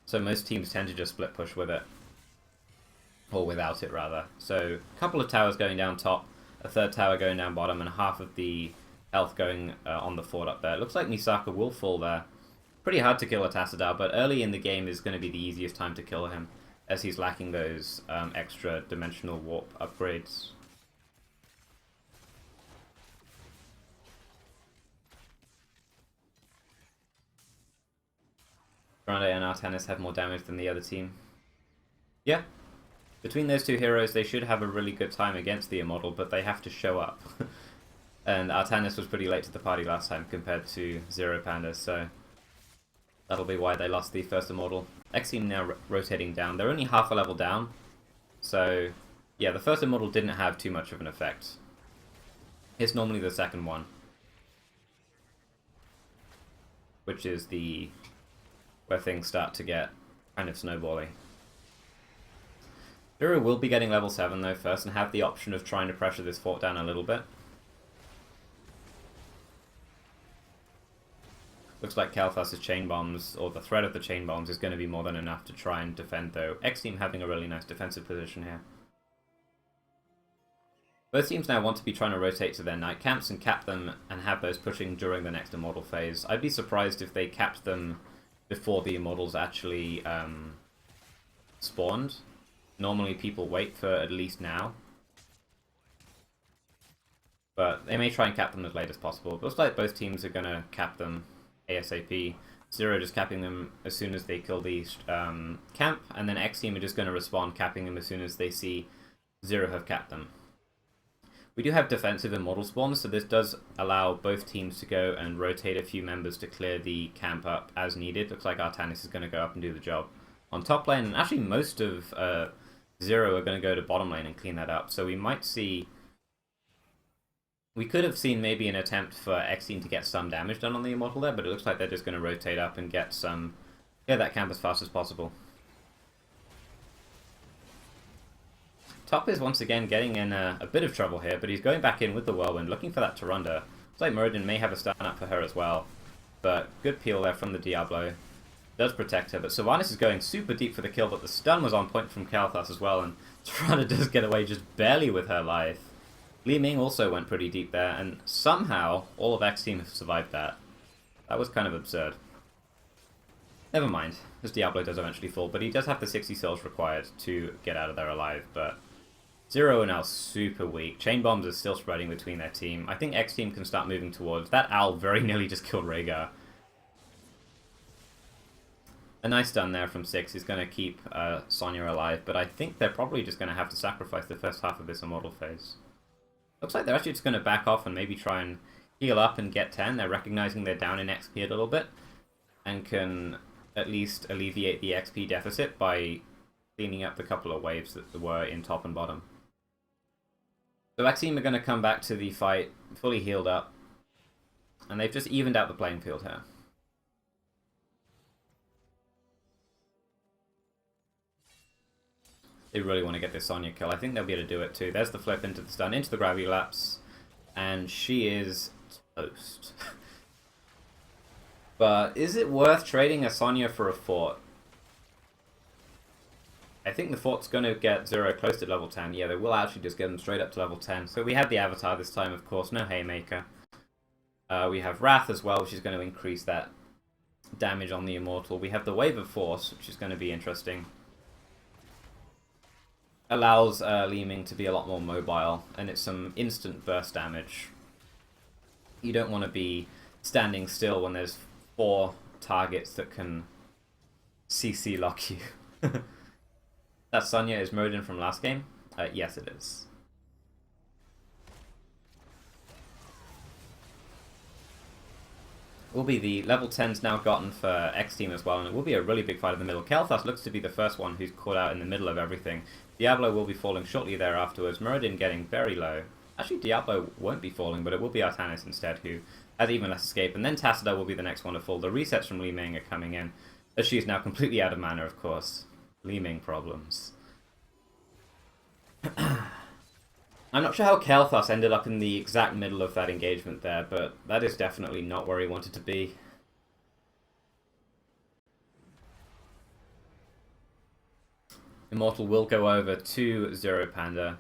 So most teams tend to just split push with it. Or without it, rather. So a couple of towers going down top, a third tower going down bottom, and half of the health going on the fort up there. It looks like Misaka will fall there. Pretty hard to kill a Tassadar, but early in the game is going to be the easiest time to kill him, as he's lacking those extra dimensional warp upgrades. Grande and Artanis have more damage than the other team. Yeah, between those two heroes they should have a really good time against the Immortal, but they have to show up. And Artanis was pretty late to the party last time compared to ZeroPanda, so that'll be why they lost the first Immortal. X Team now rotating down. They're only half a level down, so yeah, the first Immortal didn't have too much of an effect. It's normally the second one, which is where things start to get kind of snowbally. Zero will be getting level 7 though first and have the option of trying to pressure this fort down a little bit. Looks like Kalthas's chain bombs, or the threat of the chain bombs, is going to be more than enough to try and defend though. X Team having a really nice defensive position here. Both teams now want to be trying to rotate to their night camps and cap them and have those pushing during the next Immortal phase. I'd be surprised if they capped them before the Immortals actually spawned. Normally people wait for at least now. But they may try and cap them as late as possible. It looks like both teams are going to cap them ASAP. Zero just capping them as soon as they kill the camp, and then X Team are just going to respond capping them as soon as they see Zero have capped them. We do have defensive Immortal spawns, so this does allow both teams to go and rotate a few members to clear the camp up as needed. Looks like Artanis is going to go up and do the job on top lane, and actually most of Zero are going to go to bottom lane and clean that up. So we might see... We could have seen maybe an attempt for X Team to get some damage done on the Immortal there, but it looks like they're just going to rotate up and get that camp as fast as possible. Top is once again getting in a bit of trouble here, but he's going back in with the Whirlwind, looking for that Tyrande. Looks like Muradin may have a stun up for her as well, but good peel there from the Diablo. Does protect her, but Sylvanas is going super deep for the kill, but the stun was on point from Kalthas as well, and Tyrande does get away just barely with her life. Li Ming also went pretty deep there, and somehow all of X Team have survived that. That was kind of absurd. Never mind, this Diablo does eventually fall, but he does have the 60 souls required to get out of there alive, but Zero are now super weak. Chain bombs are still spreading between their team. I think X Team can start moving towards... That owl very nearly just killed Rhaegar. A nice stun there from 6 is going to keep Sonya alive, but I think they're probably just going to have to sacrifice the first half of this Immortal phase. Looks like they're actually just going to back off and maybe try and heal up and get 10. They're recognizing they're down in XP a little bit and can at least alleviate the XP deficit by cleaning up the couple of waves that were in top and bottom. So X Team are going to come back to the fight fully healed up, and they've just evened out the playing field here. They really want to get this Sonya kill. I think they'll be able to do it too. There's the flip into the stun, into the gravity lapse, and she is toast. But is it worth trading a Sonya for a fort? I think the fort's going to get Zero close to level 10. Yeah, they will actually just get them straight up to level 10. So we have the Avatar this time, of course. No Haymaker. We have Wrath as well, which is going to increase that damage on the Immortal. We have the Wave of Force, which is going to be interesting. Allows Li Ming to be a lot more mobile, and it's some instant burst damage. You don't want to be standing still when there's 4 targets that can CC lock you. That Sonya is Modin from last game? Yes, it is. Will be the level 10's now gotten for X Team as well, and it will be a really big fight in the middle. Kael'thas looks to be the first one who's caught out in the middle of everything. Diablo will be falling shortly there afterwards. Muradin getting very low. Actually, Diablo won't be falling, but it will be Artanis instead, who has even less escape. And then Tassadar will be the next one to fall. The resets from Li Ming are coming in, as she is now completely out of mana, of course. Li Ming problems. I'm not sure how Kael'thas ended up in the exact middle of that engagement there, but that is definitely not where he wanted to be. Immortal will go over to ZeroPanda.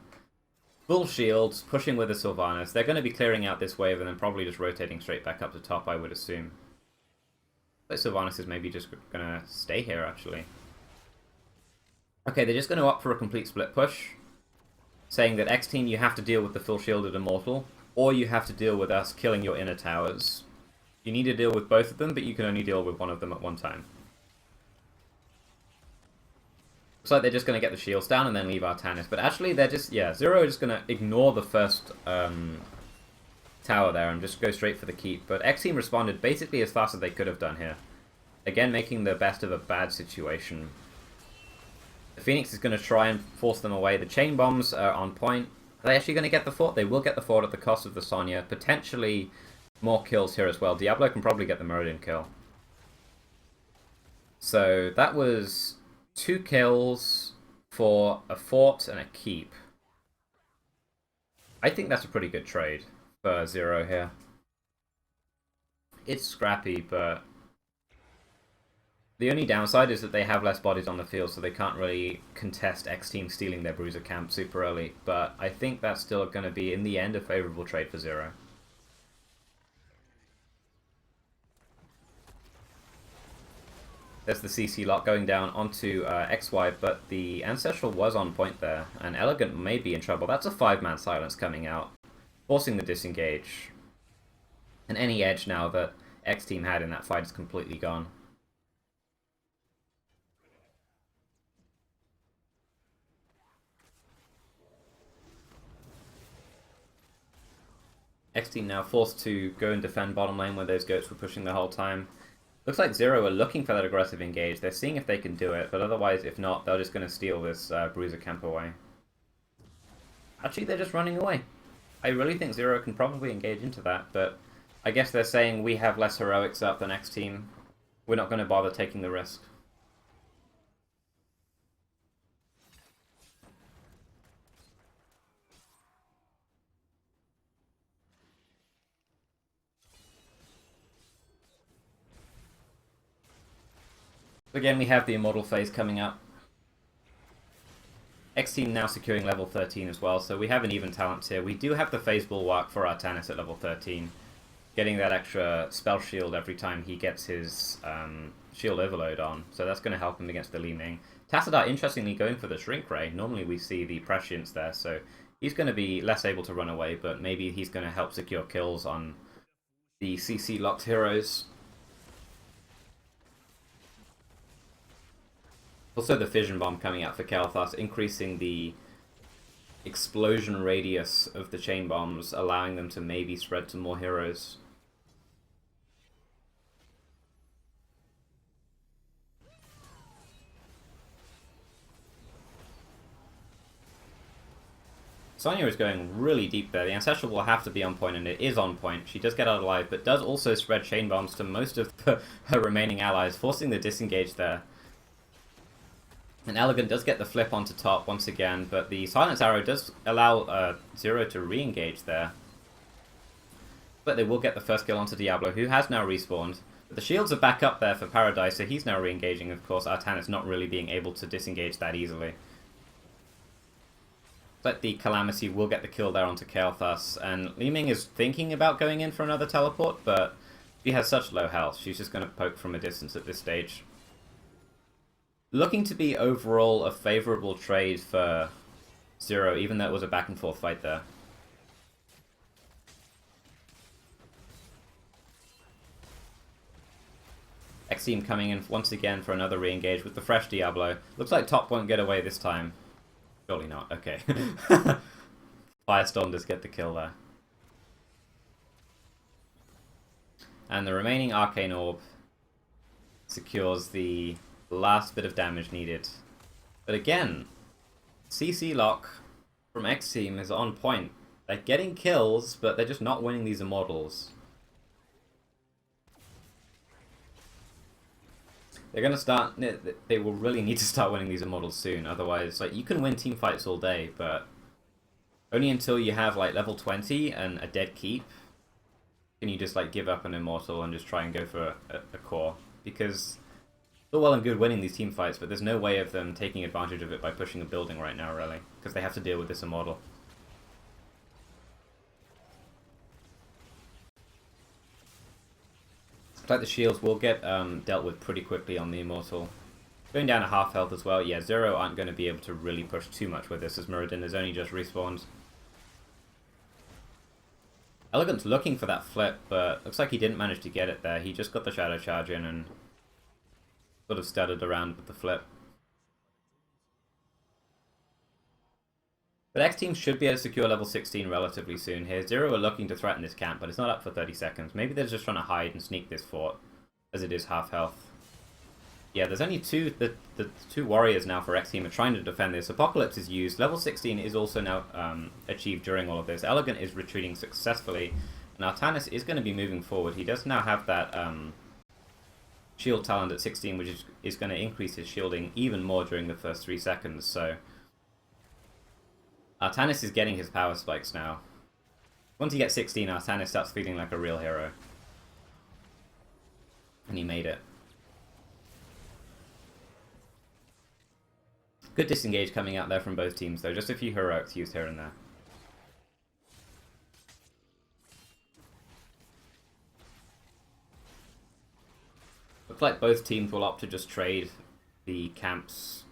Full shields, pushing with the Sylvanas. They're going to be clearing out this wave and then probably just rotating straight back up to top, I would assume. But Sylvanas is maybe just going to stay here, actually. Okay, they're just going to opt for a complete split push, saying that X Team, you have to deal with the full shielded Immortal, or you have to deal with us killing your inner towers. You need to deal with both of them, but you can only deal with one of them at one time. Looks like they're just going to get the shields down and then leave Artanis. But actually, they're just, yeah, Zero is just going to ignore the first tower there and just go straight for the keep. But X Team responded basically as fast as they could have done here. Again, making the best of a bad situation. The Phoenix is going to try and force them away. The chain bombs are on point. Are they actually going to get the fort? They will get the fort at the cost of the Sonya. Potentially more kills here as well. Diablo can probably get the Muradin kill. So that was 2 kills for a fort and a keep. I think that's a pretty good trade for Zero here. It's scrappy, but the only downside is that they have less bodies on the field, so they can't really contest X Team stealing their Bruiser camp super early. But I think that's still going to be, in the end, a favorable trade for Zero. There's the CC lock going down onto XY, but the Ancestral was on point there, and Elegant may be in trouble. That's a 5-man silence coming out, forcing the disengage. And any edge now that X Team had in that fight is completely gone. X Team now forced to go and defend bottom lane where those goats were pushing the whole time. Looks like Zero are looking for that aggressive engage. They're seeing if they can do it, but otherwise, if not, they're just going to steal this Bruiser camp away. Actually, they're just running away. I really think Zero can probably engage into that, but I guess they're saying we have less heroics up than X Team. We're not going to bother taking the risk. Again, we have the Immortal phase coming up. X Team now securing level 13 as well, so we have an even talent here. We do have the phase bulwark for Artanis at level 13, getting that extra spell shield every time he gets his shield overload on, so that's going to help him against the Li Ming. Tassadar, interestingly, going for the Shrink Ray. Normally we see the Prescience there, so he's going to be less able to run away, but maybe he's going to help secure kills on the CC-locked heroes. Also the fission bomb coming out for Kael'thas, increasing the explosion radius of the chain bombs, allowing them to maybe spread to more heroes. Zoia is going really deep there. The Ancestral will have to be on point, and it is on point. She does get out alive, but does also spread chain bombs to most of her remaining allies, forcing the disengage there. And Elegant does get the flip onto top once again, but the Silence Arrow does allow Zero to re-engage there. But they will get the first kill onto Diablo, who has now respawned. But the shields are back up there for Paradise, so he's now re-engaging, of course. Artanis not really being able to disengage that easily. But the Calamity will get the kill there onto Kael'thas, and Li Ming is thinking about going in for another teleport, but she has such low health, she's just going to poke from a distance at this stage. Looking to be overall a favourable trade for Zero, even though it was a back and forth fight there. X-Team coming in once again for another re-engage with the fresh Diablo. Looks like top won't get away this time. Surely not, okay. Firestorm does get the kill there. And the remaining Arcane Orb secures the last bit of damage needed. But again, CC lock from X-Team is on point. They're getting kills, but they're just not winning these Immortals. They're going to start... They will really need to start winning these Immortals soon, otherwise, like, you can win team fights all day, but only until you have, like, level 20 and a dead keep can you just, like, give up an Immortal and just try and go for a core. Because it's all well and good winning these team fights, but there's no way of them taking advantage of it by pushing a building right now, really, because they have to deal with this Immortal. Like the shields will get dealt with pretty quickly on the Immortal. Going down to half health as well. Yeah, Zero aren't going to be able to really push too much with this, as Muradin has only just respawned. Elegant's looking for that flip, but looks like he didn't manage to get it there. He just got the Shadow Charge in and sort of stuttered around with the flip. But X-Team should be able to secure level 16 relatively soon here. Zero are looking to threaten this camp, but it's not up for 30 seconds. Maybe they're just trying to hide and sneak this fort, as it is half health. Yeah, there's only the two warriors now for X-Team are trying to defend this. Apocalypse is used. Level 16 is also now achieved during all of this. Elegant is retreating successfully, and Artanis is going to be moving forward. He does now have that shield talent at 16, which is going to increase his shielding even more during the first 3 seconds, so... Artanis is getting his power spikes now. Once he gets 16, Artanis starts feeling like a real hero. And he made it. Good disengage coming out there from both teams, though. Just a few heroics used here and there. Looks like both teams will opt to just trade the camps,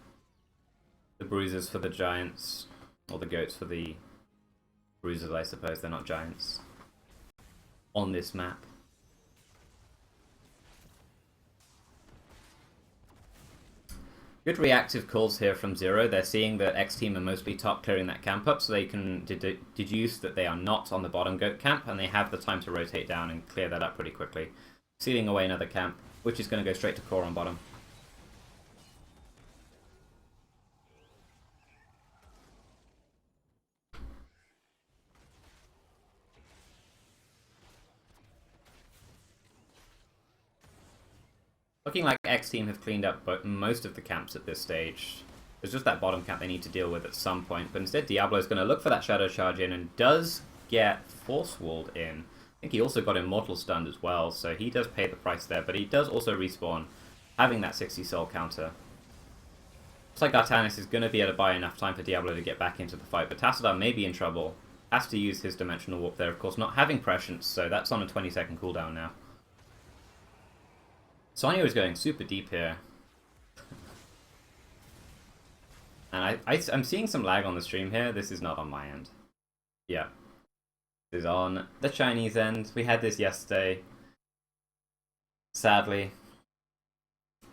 the bruisers for the giants. Or the goats for the bruisers, I suppose. They're not giants. On this map. Good reactive calls here from Zero. They're seeing that X-Team are mostly top clearing that camp up, so they can deduce that they are not on the bottom goat camp, and they have the time to rotate down and clear that up pretty quickly. Sealing away another camp, which is going to go straight to core on bottom. Looking like X-Team have cleaned up most of the camps at this stage. There's just that bottom camp they need to deal with at some point, but instead Diablo's going to look for that Shadow Charge in and does get Force Walled in. I think he also got Immortal stunned as well, so he does pay the price there, but he does also respawn, having that 60 soul counter. Looks like Artanis is going to be able to buy enough time for Diablo to get back into the fight, but Tassadar may be in trouble. Has to use his Dimensional Warp there, of course, not having Prescience, so that's on a 20-second cooldown now. Zoia is going super deep here. And I'm seeing some lag on the stream here. This is not on my end. Yeah. This is on the Chinese end. We had this yesterday. Sadly.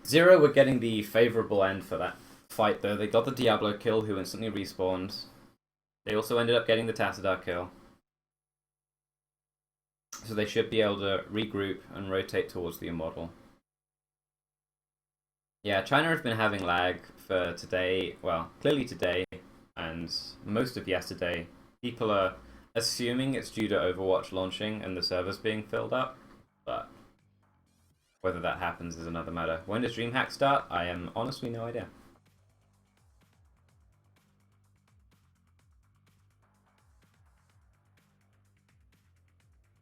Zero were getting the favorable end for that. fight though. They got the Diablo kill, who instantly respawned. They also ended up getting the Tassadar kill. So they should be able to regroup and rotate towards the Immortal. Yeah, China have been having lag for today, well, clearly today, and most of yesterday. People are assuming it's due to Overwatch launching and the servers being filled up, but whether that happens is another matter. When does DreamHack start? I am honestly no idea.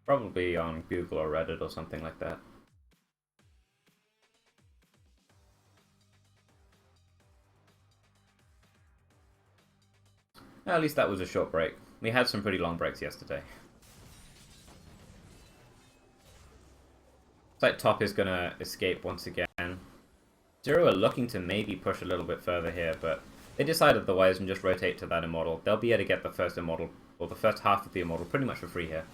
Probably on Google or Reddit or something like that. At least that was a short break. We had some pretty long breaks yesterday. Looks like top is gonna escape once again. Zero are looking to maybe push a little bit further here, but they decide otherwise and just rotate to that Immortal. They'll be able to get the first Immortal, or the first half of the Immortal, pretty much for free here.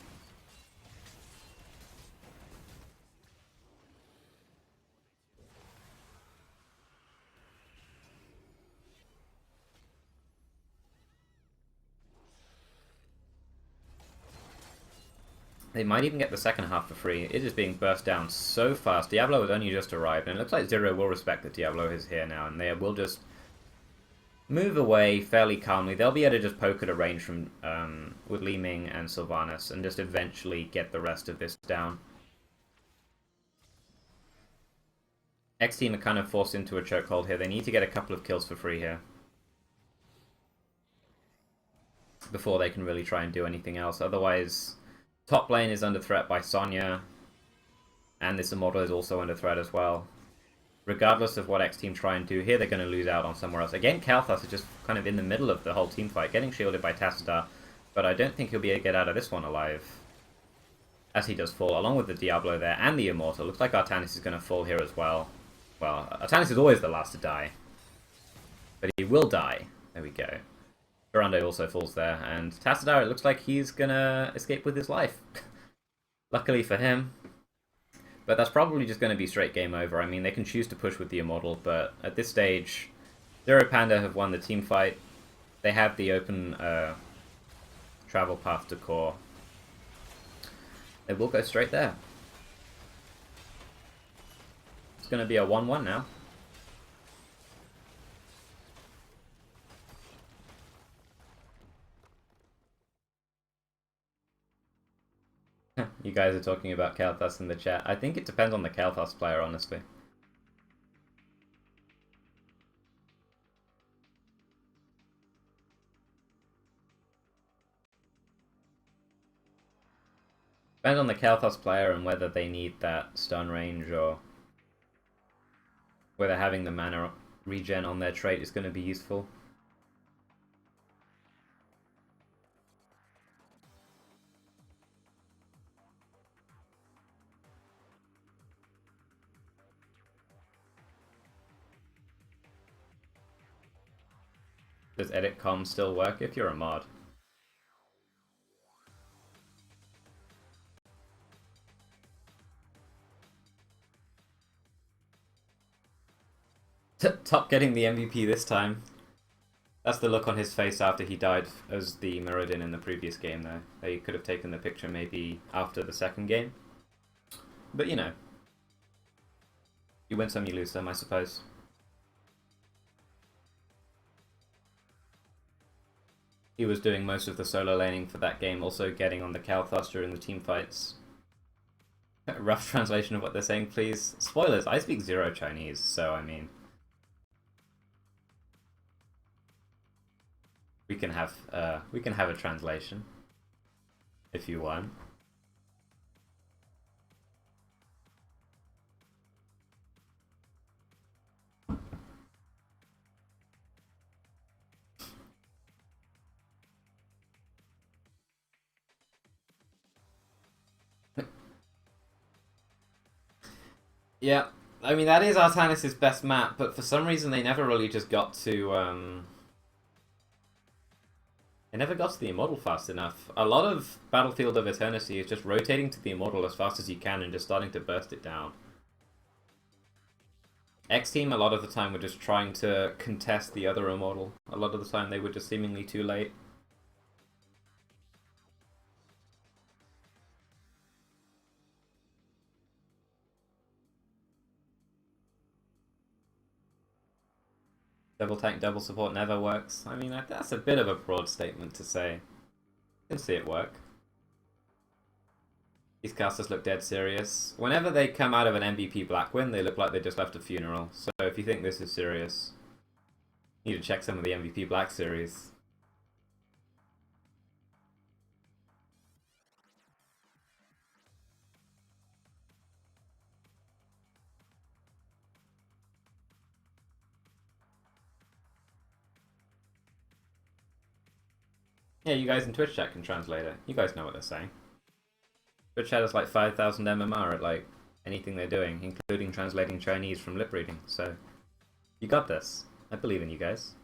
They might even get the second half for free. It is being burst down so fast. Diablo has only just arrived, and it looks like Zero will respect that Diablo is here now, and they will just move away fairly calmly. They'll be able to just poke at a range from with Li Ming and Sylvanas, and just eventually get the rest of this down. X team are kind of forced into a chokehold here. They need to get a couple of kills for free here before they can really try and do anything else. Otherwise, top lane is under threat by Sonya, and this Immortal is also under threat as well. Regardless of what X team try and do here, they're going to lose out on somewhere else. Again, Kalthus is just kind of in the middle of the whole team fight, getting shielded by Tassadar, but I don't think he'll be able to get out of this one alive, as he does fall, along with the Diablo there and the Immortal. Looks like Artanis is going to fall here as well. Well, Artanis is always the last to die, but he will die. There we go. Durande also falls there, and Tassadar, it looks like he's gonna escape with his life. Luckily for him. But that's probably just going to be straight game over. I mean, they can choose to push with the Immortal, but at this stage, ZeroPanda have won the team fight. They have the open travel path to core. They will go straight there. It's going to be a 1-1 now. You guys are talking about Kalthus in the chat. I think it depends on the Kalthus player, honestly. Depends on the Kalthus player and whether they need that stun range or whether having the mana regen on their trait is going to be useful. Does edit com still work if you're a mod? Top getting the MVP this time. That's the look on his face after he died as the Mirrodin in the previous game though. They could have taken the picture maybe after the second game. But you know. You win some, you lose some, I suppose. He was doing most of the solo laning for that game, also getting on the Kalthus during the team fights. Rough translation of what they're saying, please. Spoilers, I speak zero Chinese, so I mean... We can have a translation, if you want. Yeah, I mean that is Artanis' best map, but for some reason they never really just got to They never got to the Immortal fast enough. A lot of Battlefield of Eternity is just rotating to the Immortal as fast as you can and just starting to burst it down. X Team, a lot of the time, were just trying to contest the other immortal. A lot of the time, they were just seemingly too late. Double tank, double support never works. I mean, that's a bit of a broad statement to say. I can see it work. These casters look dead serious. Whenever they come out of an MVP Black win, they look like they just left a funeral. So if you think this is serious, you need to check some of the MVP Black series. Yeah, you guys in Twitch chat can translate it. You guys know what they're saying. Twitch chat is like 5,000 MMR at like anything they're doing, including translating Chinese from lip reading. So, you got this. I believe in you guys.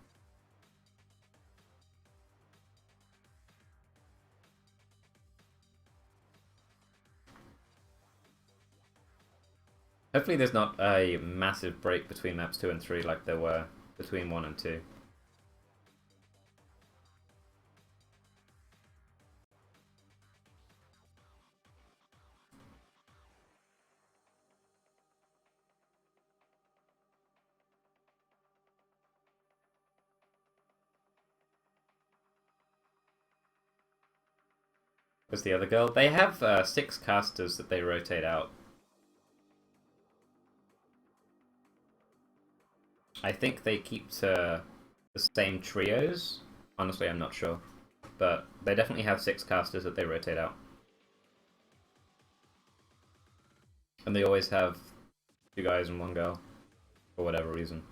Hopefully there's not a massive break between maps 2 and 3 like there were between 1 and 2. Where's the other girl? They have 6 casters that they rotate out. I think they keep to the same trios. Honestly, I'm not sure. But they definitely have 6 casters that they rotate out. And they always have 2 guys and 1 girl. For whatever reason.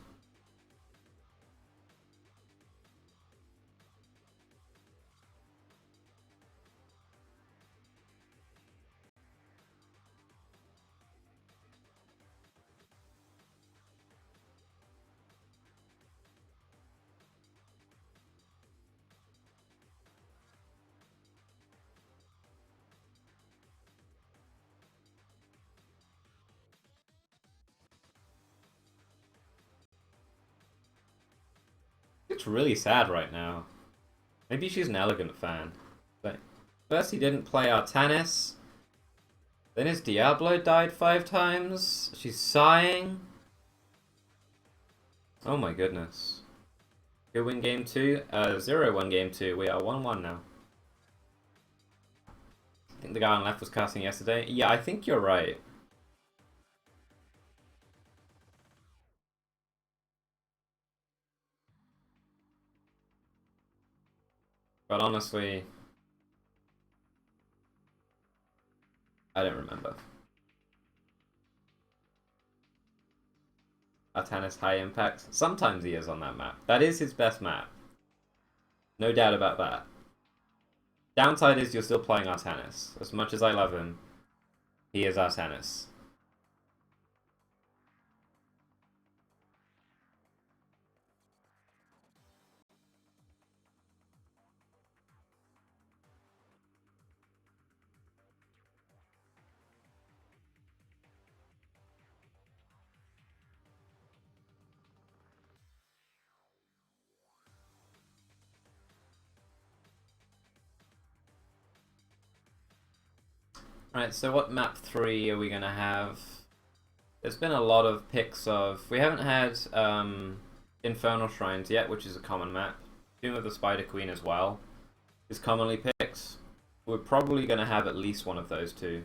It's really sad right now. Maybe she's an Elegant fan. But first he didn't play Artanis. Then his Diablo died 5 times. She's sighing. Oh my goodness. Good win game 2. 0-1 game 2. We are 1-1 now. I think the guy on left was casting yesterday. Yeah, I think you're right. But honestly, I don't remember. Artanis high impact. Sometimes he is on that map. That is his best map. No doubt about that. Downside is you're still playing Artanis. As much as I love him, he is Artanis. Alright, so what map 3 are we going to have? There's been a lot of picks of... We haven't had Infernal Shrines yet, which is a common map. Tomb of the Spider Queen as well is commonly picked. We're probably going to have at least one of those two.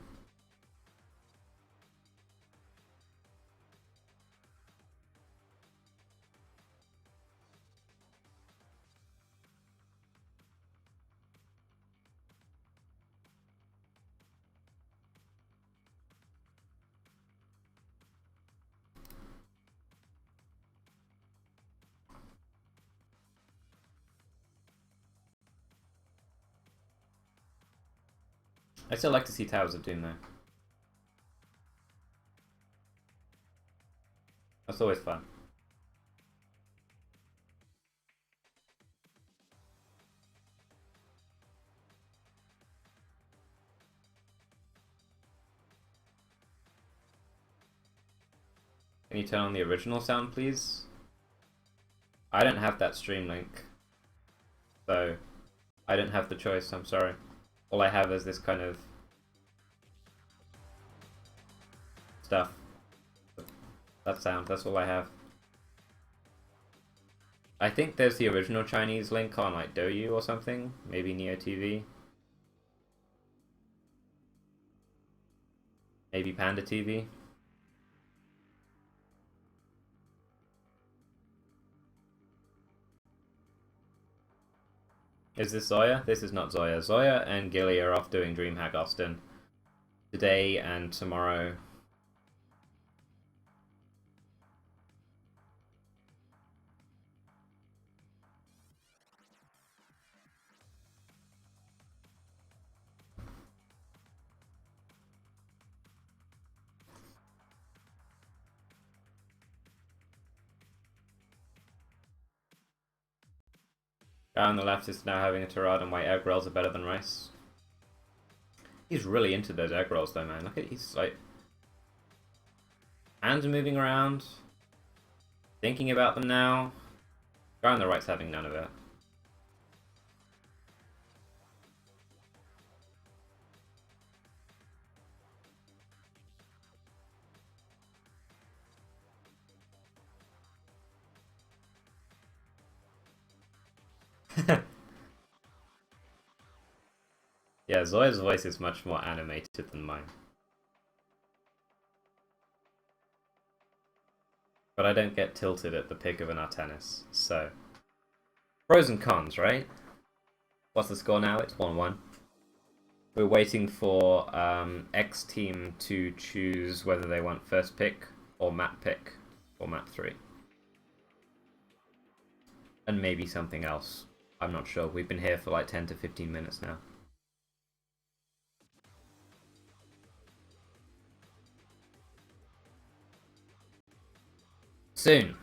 I still like to see Towers of Doom though. That's always fun. Can you turn on the original sound, please? I don't have that stream link. So, I don't have the choice, I'm sorry. All I have is this kind of stuff. That sound, that's all I have. I think there's the original Chinese link on like Douyu or something, maybe Neo TV. Maybe Panda TV. Is this Zoia? This is not Zoia. Zoia and Gilly are off doing DreamHack Austin today and tomorrow. Guy on the left is now having a tirade on why egg rolls are better than rice. He's really into those egg rolls though, man. Look at, he's like... hands are moving around. Thinking about them now. Guy on the right's having none of it. Yeah, Zoya's voice is much more animated than mine. But I don't get tilted at the pick of an Artenis, so... pros and cons, right? What's the score now? It's 1-1. We're waiting for X team to choose whether they want first pick or map pick or map 3. And maybe something else. I'm not sure. We've been here for like 10 to 15 minutes now. Soon.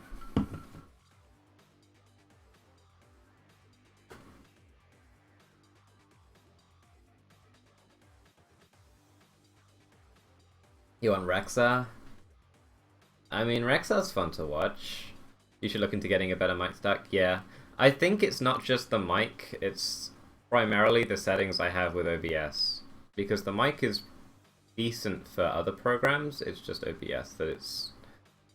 You want Rexa? I mean, Rexa's fun to watch. You should look into getting a better mic stack. Yeah. I think it's not just the mic, it's primarily the settings I have with OBS. Because the mic is decent for other programs, it's just OBS that it's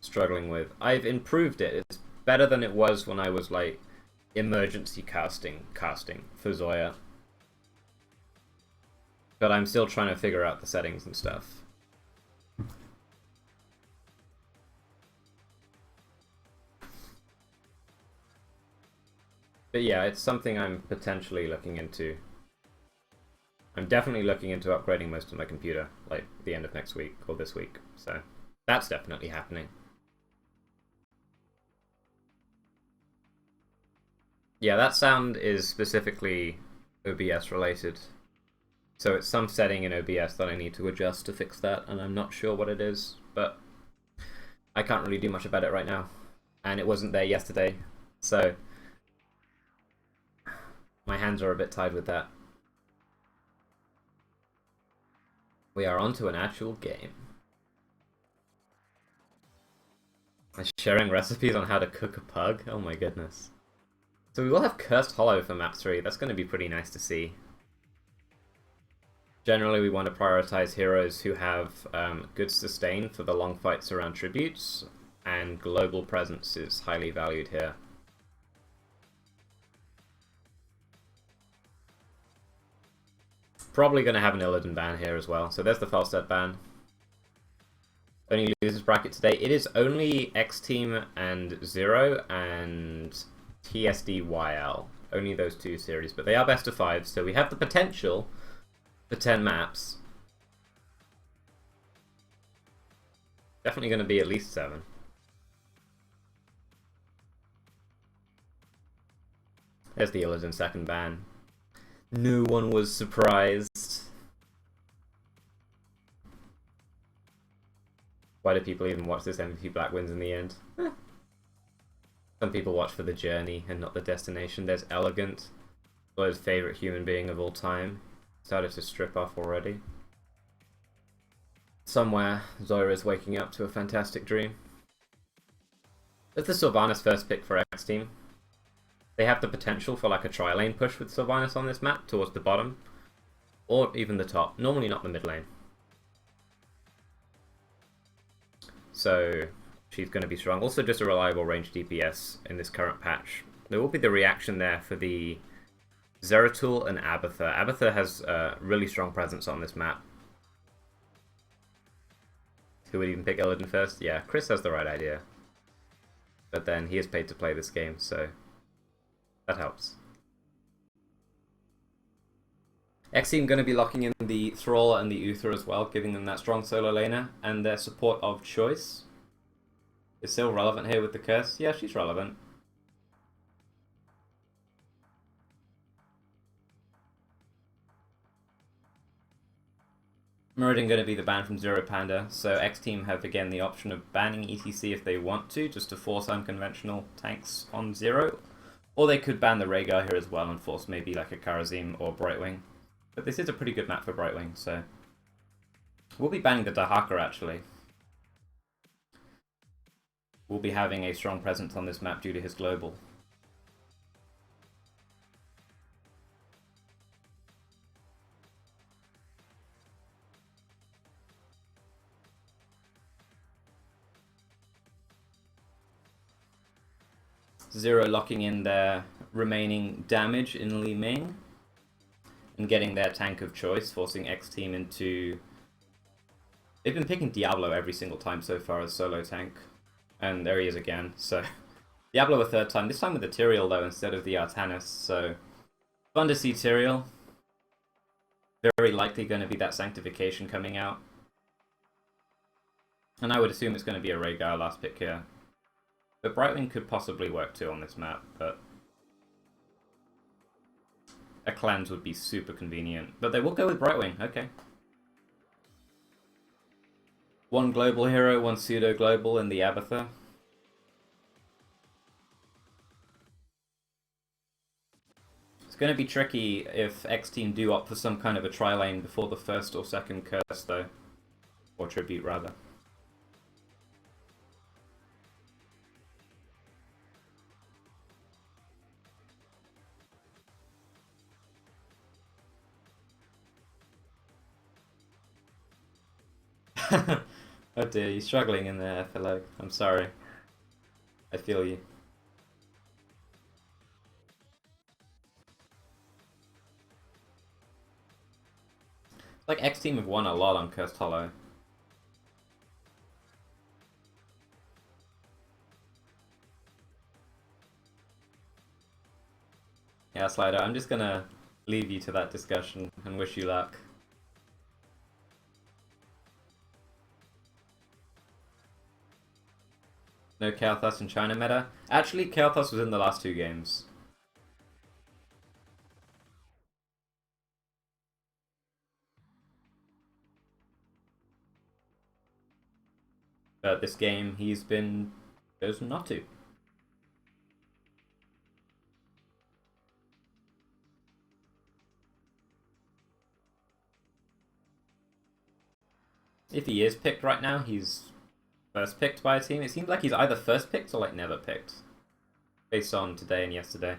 struggling with. I've improved it. It's better than it was when I was like emergency casting for Zoya. But I'm still trying to figure out the settings and stuff. But yeah, it's something I'm potentially looking into. I'm definitely looking into upgrading most of my computer, like the end of next week or this week. So that's definitely happening. Yeah, that sound is specifically OBS related. So it's some setting in OBS that I need to adjust to fix that, and I'm not sure what it is, but I can't really do much about it right now. And it wasn't there yesterday, so my hands are a bit tied with that. We are onto an actual game. Sharing recipes on how to cook a pug? Oh my goodness. So we will have Cursed Hollow for map 3. That's going to be pretty nice to see. Generally, we want to prioritize heroes who have good sustain for the long fights around tributes, and global presence is highly valued here. Probably going to have an Illidan ban here as well. So there's the Falstad ban. Only losers bracket today. It is only X Team and Zero and TSDYL. Only those two series, but they are best of 5, so we have the potential for 10 maps. Definitely going to be at least 7. There's the Illidan second ban. No one was surprised. Why do people even watch this MVP Black wins in the end? Some people watch for the journey and not the destination. There's Elegant, Zoya's favourite human being of all time. Started to strip off already. Somewhere, Zoya is waking up to a fantastic dream. It's the Sylvanas first pick for X Team. They have the potential for like a tri-lane push with Sylvanas on this map towards the bottom. Or even the top. Normally not the mid lane. So she's going to be strong. Also just a reliable range DPS in this current patch. There will be the reaction there for the Zeratul and Abathur. Abathur has a really strong presence on this map. Who would even pick Illidan first? Yeah, Chris has the right idea. But then he is paid to play this game, so that helps. X-Team going to be locking in the Thrall and the Uther as well, giving them that strong solo laner, and their support of choice is still relevant here with the Curse. Yeah, she's relevant. Muradin going to be the ban from ZeroPanda, so X-Team have again the option of banning ETC if they want to, just to force unconventional tanks on Zero. Or they could ban the Rhaegar here as well and force maybe like a Kharazim or Brightwing. But this is a pretty good map for Brightwing, so we'll be banning the Dahaka actually. We'll be having a strong presence on this map due to his global. Zero locking in their remaining damage in Li Ming and getting their tank of choice, forcing X-Team into... They've been picking Diablo every single time so far as solo tank. And there he is again, so... Diablo a third time, this time with the Tyrael though instead of the Artanis, so... Fun to see Tyrael. Very likely going to be that Sanctification coming out. And I would assume it's going to be a Rhaegar last pick here. But Brightwing could possibly work too on this map, but... A cleanse would be super convenient. But they will go with Brightwing, okay. One global hero, one pseudo-global in the Abathur. It's going to be tricky if X-Team do opt for some kind of a tri-lane before the first or second curse, though. Or tribute, rather. Oh dear, you're struggling in there, fellow. I'm sorry. I feel you. It's like X-Team have won a lot on Cursed Hollow. Yeah, Slider, I'm just gonna leave you to that discussion and wish you luck. No Kael'thas in China meta? Actually, Kael'thas was in the last two games. But this game, he's been chosen not to. If he is picked right now, he's first picked by a team. It seems like he's either first picked or like never picked. Based on today and yesterday.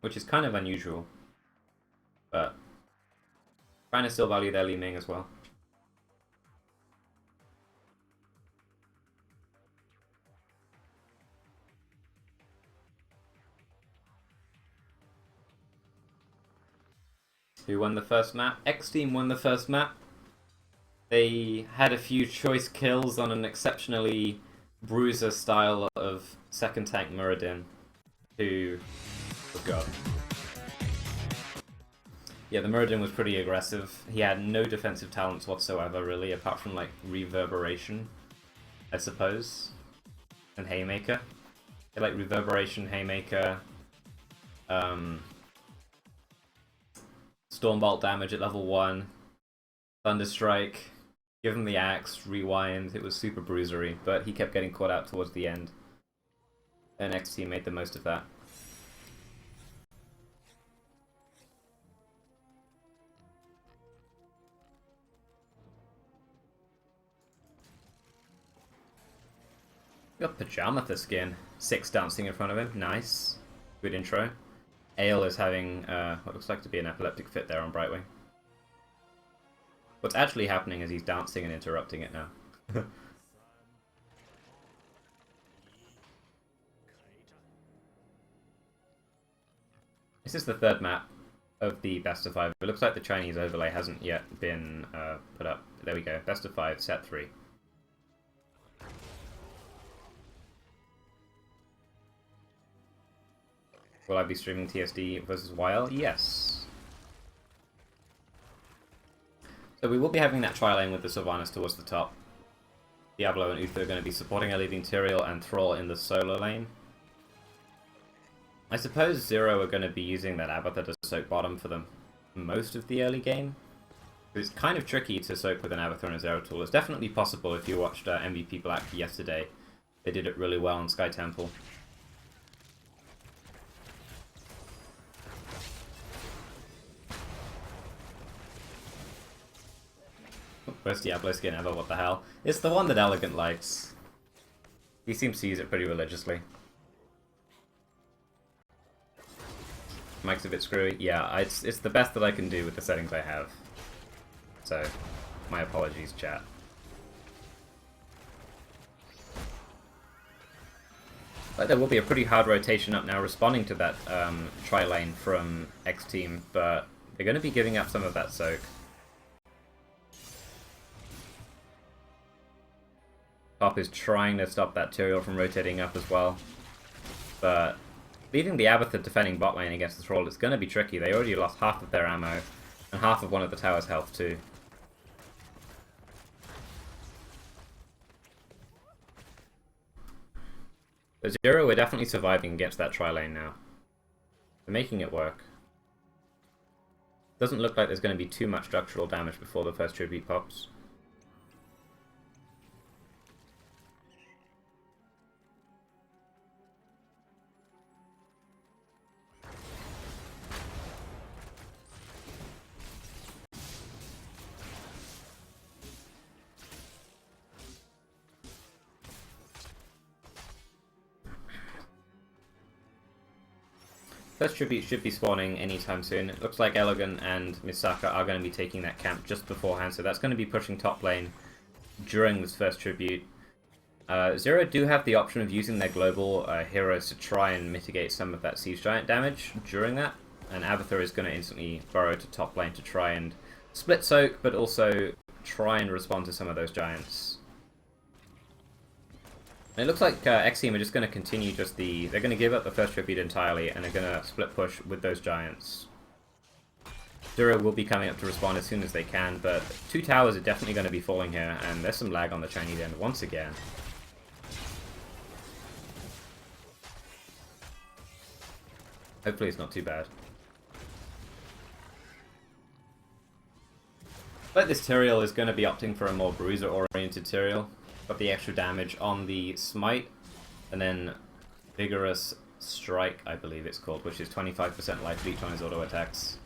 Which is kind of unusual. But trying to still value their Li Ming as well. Who won the first map? X-Team won the first map. They had a few choice kills on an exceptionally bruiser style of second tank Muradin, who... Oh god. Yeah, the Muradin was pretty aggressive. He had no defensive talents whatsoever, really, apart from, like, Reverberation, I suppose, and Haymaker. He had, like, Reverberation, Haymaker, Stormbolt damage at level 1, Thunderstrike, give him the axe, rewind. It was super bruisery, but he kept getting caught out towards the end. And X-Team made the most of that. Got Pajamatha skin. 6 dancing in front of him. Nice. Good intro. Ale is having what looks like to be an epileptic fit there on Brightwing. What's actually happening is he's dancing and interrupting it now. This is the third map of the best of 5. It looks like the Chinese overlay hasn't yet been put up. There we go. Best of 5, set 3. Will I be streaming TSD versus YL? Yes. So we will be having that tri-lane with the Sylvanas towards the top. Diablo and Uther are going to be supporting our leading Tyrael and Thrall in the solo lane. I suppose Zero are going to be using that Abathur to soak bottom for them most of the early game. It's kind of tricky to soak with an Abathur and a Zeratul. It's definitely possible if you watched MVP Black yesterday. They did it really well on Sky Temple. Worst Diablo skin ever, what the hell? It's the one that Elegant likes. He seems to use it pretty religiously. Mic's a bit screwy. Yeah, it's the best that I can do with the settings I have. So, my apologies, chat. But there will be a pretty hard rotation up now responding to that tri-lane from X-Team, but they're going to be giving up some of that soak. Top is trying to stop that Tyrael from rotating up as well. But leaving the Abathur defending bot lane against the Thrall is going to be tricky. They already lost half of their ammo and half of one of the tower's health too. But Zero, we're definitely surviving against that tri-lane now. They're making it work. Doesn't look like there's going to be too much structural damage before the first tribute pops. First tribute should be spawning anytime soon. It looks like Elegant and Misaka are going to be taking that camp just beforehand, so that's going to be pushing top lane during this first tribute. Zero do have the option of using their global heroes to try and mitigate some of that Siege Giant damage during that, and Abathur is going to instantly burrow to top lane to try and split soak, but also try and respond to some of those giants. And it looks like X-Team are just going to continue they're going to give up the first tribute entirely, and they're going to split push with those giants. Zero will be coming up to respond as soon as they can, but 2 towers are definitely going to be falling here, and there's some lag on the Chinese end once again. Hopefully it's not too bad. But this Tyrael is going to be opting for a more bruiser-oriented Tyrael. Got the extra damage on the Smite, and then Vigorous Strike, I believe it's called, which is 25% life leech on his auto attacks.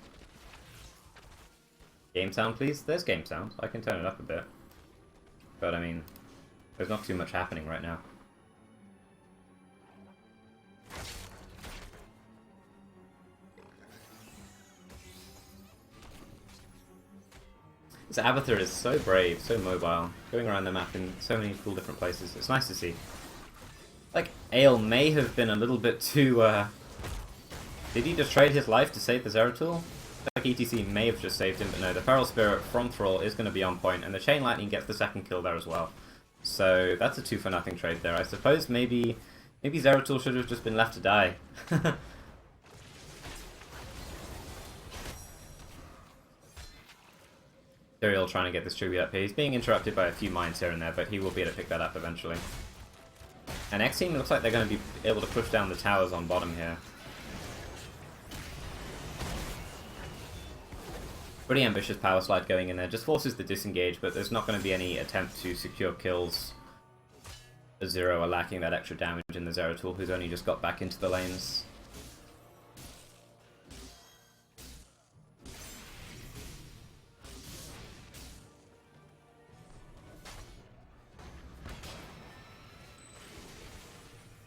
Game sound, please? There's game sound. I can turn it up a bit. But, I mean, there's not too much happening right now. This Abathur is so brave, so mobile, going around the map in so many cool different places. It's nice to see. Like, Ale may have been a little bit too, Did he just trade his life to save the Zeratul? Like, ETC may have just saved him, but no, the Feral Spirit from Thrall is going to be on point, and the Chain Lightning gets the second kill there as well. So, that's a 2-for-nothing trade there. I suppose maybe Zeratul should have just been left to die. Tyrael trying to get this tribute up here. He's being interrupted by a few mines here and there, but he will be able to pick that up eventually. And X-Team looks like they're going to be able to push down the towers on bottom here. Pretty ambitious power slide going in there. Just forces the disengage, but there's not going to be any attempt to secure kills. The Zero are lacking that extra damage in the Zeratul, who's only just got back into the lanes.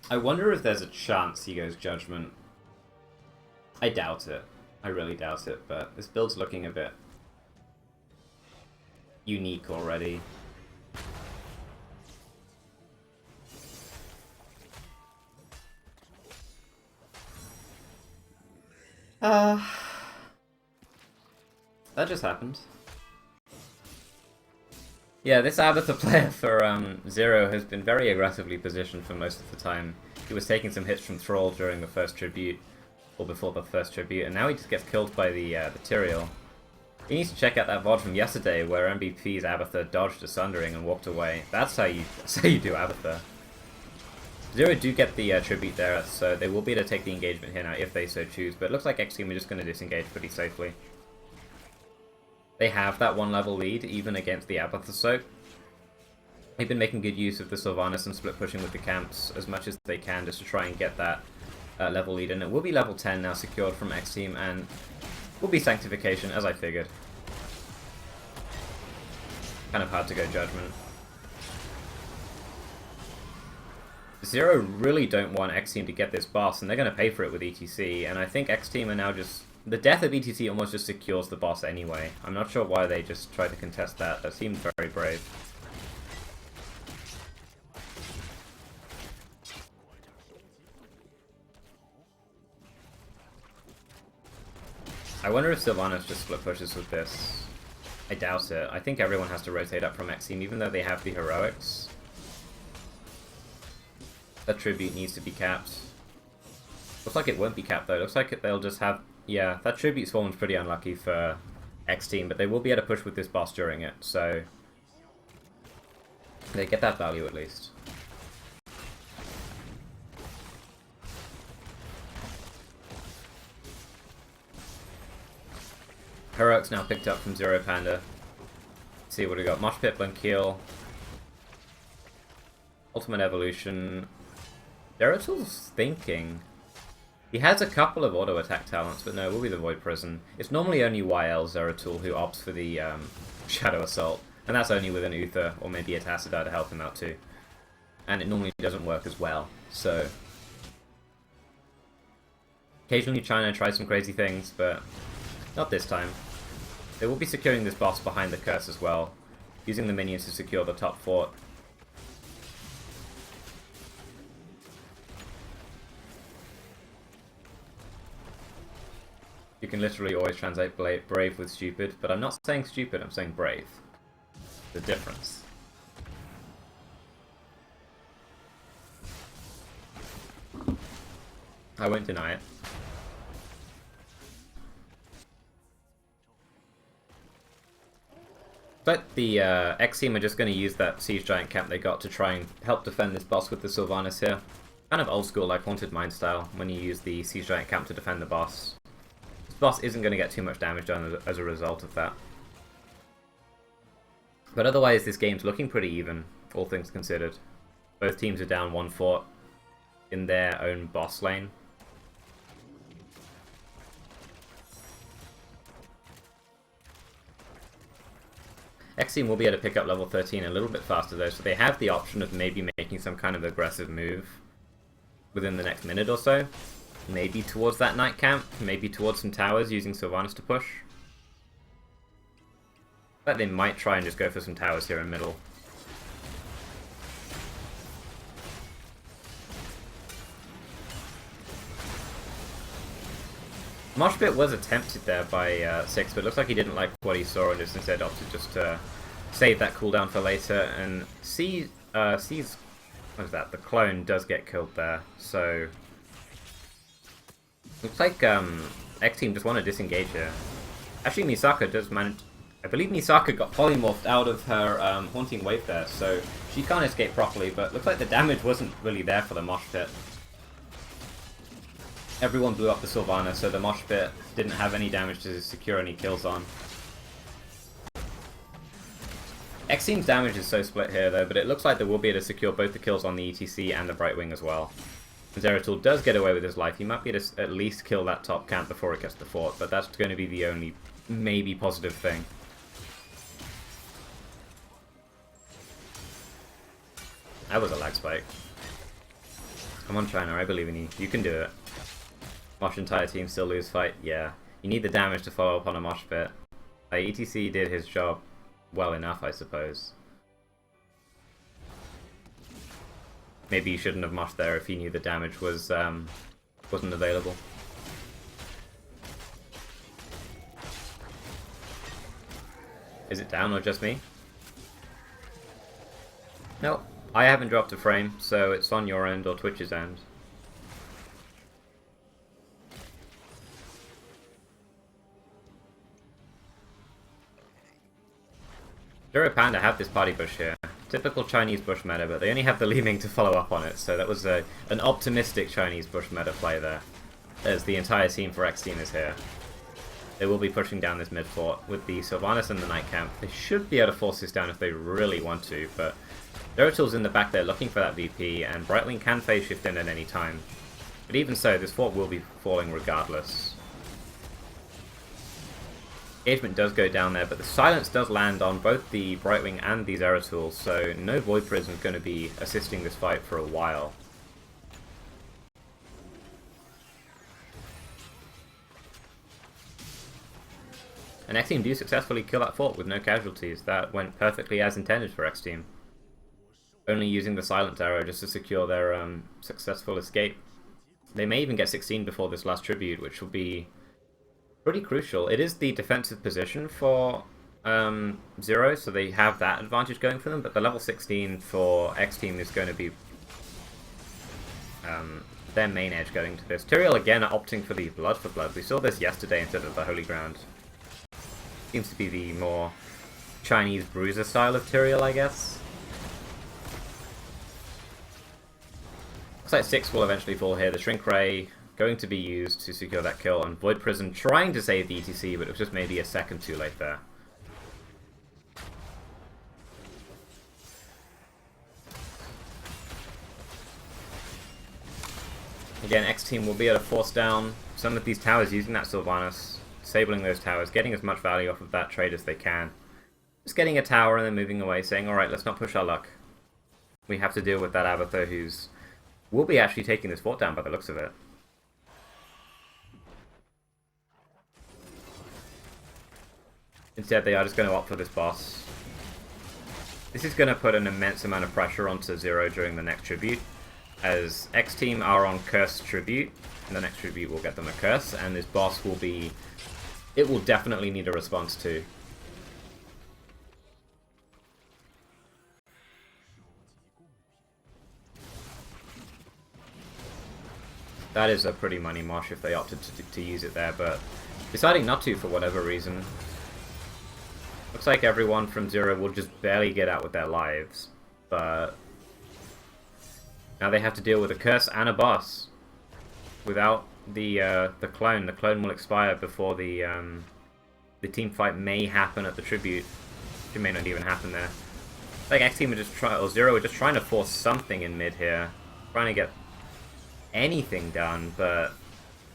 I wonder if there's a chance he goes Judgment. I doubt it. I really doubt it, but this build's looking a bit unique already. That just happened. Yeah, this Abathur player for Zero has been very aggressively positioned for most of the time. He was taking some hits from Thrall during the first tribute, or before the first tribute, and now he just gets killed by the Tyrael. He needs to check out that VOD from yesterday where MVP's Abathur dodged a Sundering and walked away. That's how you do Abathur. Zero do get the tribute there, so they will be able to take the engagement here now if they so choose, but it looks like X Team are just going to disengage pretty safely. They have that 1-level lead, even against the Abathur Soak. They've been making good use of the Sylvanas and split pushing with the camps as much as they can just to try and get that level lead, and it will be level 10 now secured from X Team, and will be Sanctification, as I figured. Kind of hard to go Judgment. Zero really don't want X Team to get this boss, and they're going to pay for it with ETC, and I think X Team are now just... The death of ETC almost just secures the boss anyway. I'm not sure why they just tried to contest that. That seemed very brave. I wonder if Sylvanas just split pushes with this. I doubt it. I think everyone has to rotate up from X Team, even though they have the heroics. That tribute needs to be capped. Looks like it won't be capped though. Looks like they'll just have... Yeah, that tribute spawn's pretty unlucky for X Team, but they will be able to push with this boss during it, so... They get that value at least. Heroics now picked up from ZeroPanda. Let's see what we got. Mosh Pit, Blankiel. Ultimate Evolution. Zeratil's thinking. He has a couple of auto attack talents, but no, it will be the Void Prison. It's normally only YL Zeratul who opts for the Shadow Assault, and that's only with an Uther or maybe a Tassadar to help him out too. And it normally doesn't work as well, so... Occasionally China tries some crazy things, but not this time. They will be securing this boss behind the curse as well, using the minions to secure the top fort. You can literally always translate brave with stupid, but I'm not saying stupid, I'm saying brave. The difference. I won't deny it. But the X Team are just going to use that Siege Giant camp they got to try and help defend this boss with the Sylvanas here. Kind of old school, like Haunted Mind style, when you use the Siege Giant camp to defend the boss. This boss isn't going to get too much damage done as a result of that. But otherwise, this game's looking pretty even, all things considered. Both teams are down one fort in their own boss lane. X Team will be able to pick up level 13 a little bit faster though, so they have the option of maybe making some kind of aggressive move within the next minute or so. Maybe towards that night camp, maybe towards some towers using Sylvanas to push. But they might try and just go for some towers here in middle. Mosh Pit was attempted there by Six, but it looks like he didn't like what he saw and just instead opted just to save that cooldown for later. And sees what is that? The clone does get killed there, so looks like X Team just want to disengage here. Actually, Misaka does manage. I believe Misaka got polymorphed out of her Haunting Wave there, so she can't escape properly. But looks like the damage wasn't really there for the Mosh Pit. Everyone blew up the Sylvana, so the Mosh Pit didn't have any damage to secure any kills on. X Team's damage is so split here though, but it looks like they will be able to secure both the kills on the ETC and the Brightwing as well. Zeratul does get away with his life. He might be able to at least kill that top camp before it gets to the fort, but that's going to be the only maybe positive thing. That was a lag spike. Come on, China, I believe in you. You can do it. Mosh entire team still lose fight? Yeah. You need the damage to follow up on a mosh pit. ETC did his job well enough, I suppose. Maybe he shouldn't have moshed there if he knew the damage was wasn't available. Is it down or just me? Nope. I haven't dropped a frame, so it's on your end or Twitch's end. ZeroPanda have this party bush here. Typical Chinese bush meta, but they only have the Li Ming to follow up on it, so that was an optimistic Chinese bush meta play there, as the entire team for X Team is here. They will be pushing down this mid fort with the Sylvanas and the Night Camp. They should be able to force this down if they really want to, but Zeratil's in the back there looking for that VP, and Brightwing can phase shift in at any time. But even so, this fort will be falling regardless. Engagement does go down there, but the silence does land on both the Brightwing and the Zeratul, so no Void Prism is going to be assisting this fight for a while. And X Team do successfully kill that fort with no casualties. That went perfectly as intended for X Team. Only using the silent arrow just to secure their successful escape. They may even get 16 before this last tribute, which will be pretty crucial. It is the defensive position for Zero, so they have that advantage going for them, but the level 16 for X Team is going to be their main edge going to this. Tyrael again are opting for the Blood for Blood. We saw this yesterday instead of the Holy Ground. Seems to be the more Chinese bruiser style of Tyrael, I guess. Looks like 6 will eventually fall here. The Shrink Ray going to be used to secure that kill, and Void Prison trying to save the ETC, but it was just maybe a second too late there. Again, X Team will be able to force down some of these towers using that Sylvanas, disabling those towers, getting as much value off of that trade as they can. Just getting a tower and then moving away, saying, alright, let's not push our luck. We have to deal with that Abathur who's will be actually taking this fort down by the looks of it. Instead, they are just going to opt for this boss. This is going to put an immense amount of pressure onto Zero during the next tribute, as X Team are on Curse Tribute, and the next tribute will get them a Curse, and this boss will be... it will definitely need a response too. That is a pretty money mosh if they opted to use it there, but deciding not to for whatever reason. Looks like everyone from Zero will just barely get out with their lives, but now they have to deal with a curse and a boss. Without the clone. The clone will expire before the team fight may happen at the tribute. It may not even happen there. Like X Team are just trying, or Zero are just trying to force something in mid here, trying to get anything done, but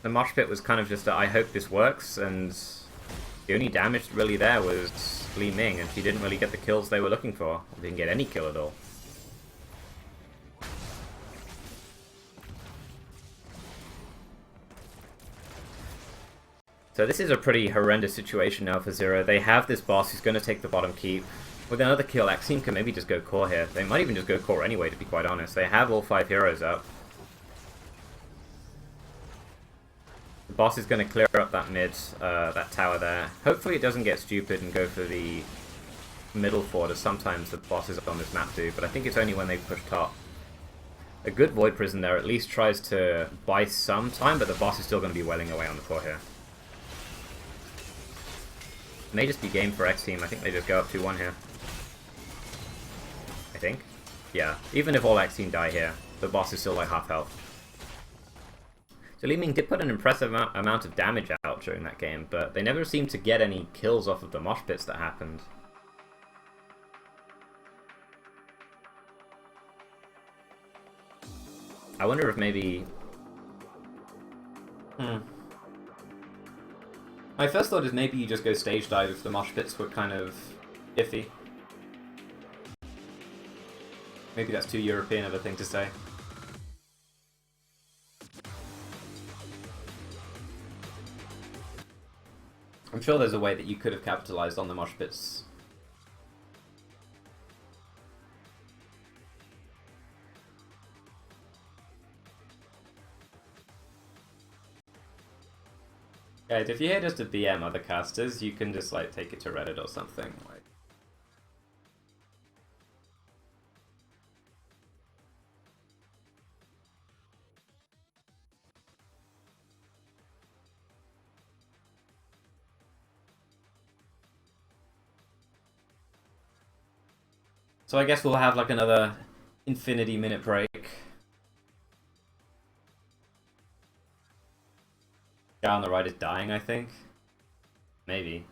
the mosh pit was kind of just a, I hope this works, and the only damage really there was Li Ming, and she didn't really get the kills they were looking for. Didn't get any kill at all. So this is a pretty horrendous situation now for Zero. They have this boss who's going to take the bottom keep. With another kill, X Team can maybe just go core here. They might even just go core anyway, to be quite honest. They have all 5 heroes up. The boss is going to clear up that mid, that tower there. Hopefully it doesn't get stupid and go for the middle fort, as sometimes the bosses on this map do, but I think it's only when they push top. A good Void Prison there at least tries to buy some time, but the boss is still going to be welling away on the core here. It may just be game for X Team. I think they just go up 2-1 here. I think. Yeah, even if all X Team die here, the boss is still like half health. So Li Ming did put an impressive amount of damage out during that game, but they never seemed to get any kills off of the mosh pits that happened. I wonder if maybe... My first thought is maybe you just go stage dive if the mosh pits were kind of iffy. Maybe that's too European of a thing to say. I'm sure there's a way that you could have capitalized on the mosh pits. Guys, if you hit us to BM other casters, you can just like take it to Reddit or something. Like, so I guess we'll have like another infinity minute break. Guy on the right is dying, I think. Maybe.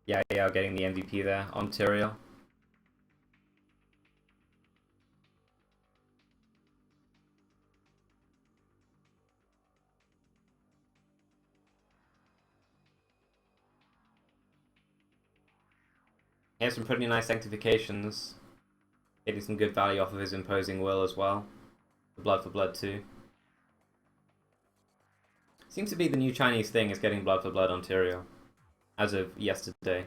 Yeah, getting the MVP there on Tyrael. He has some pretty nice sanctifications. Getting some good value off of his imposing will as well. The blood for blood too. Seems to be the new Chinese thing is getting blood for blood on Tyrael. As of yesterday.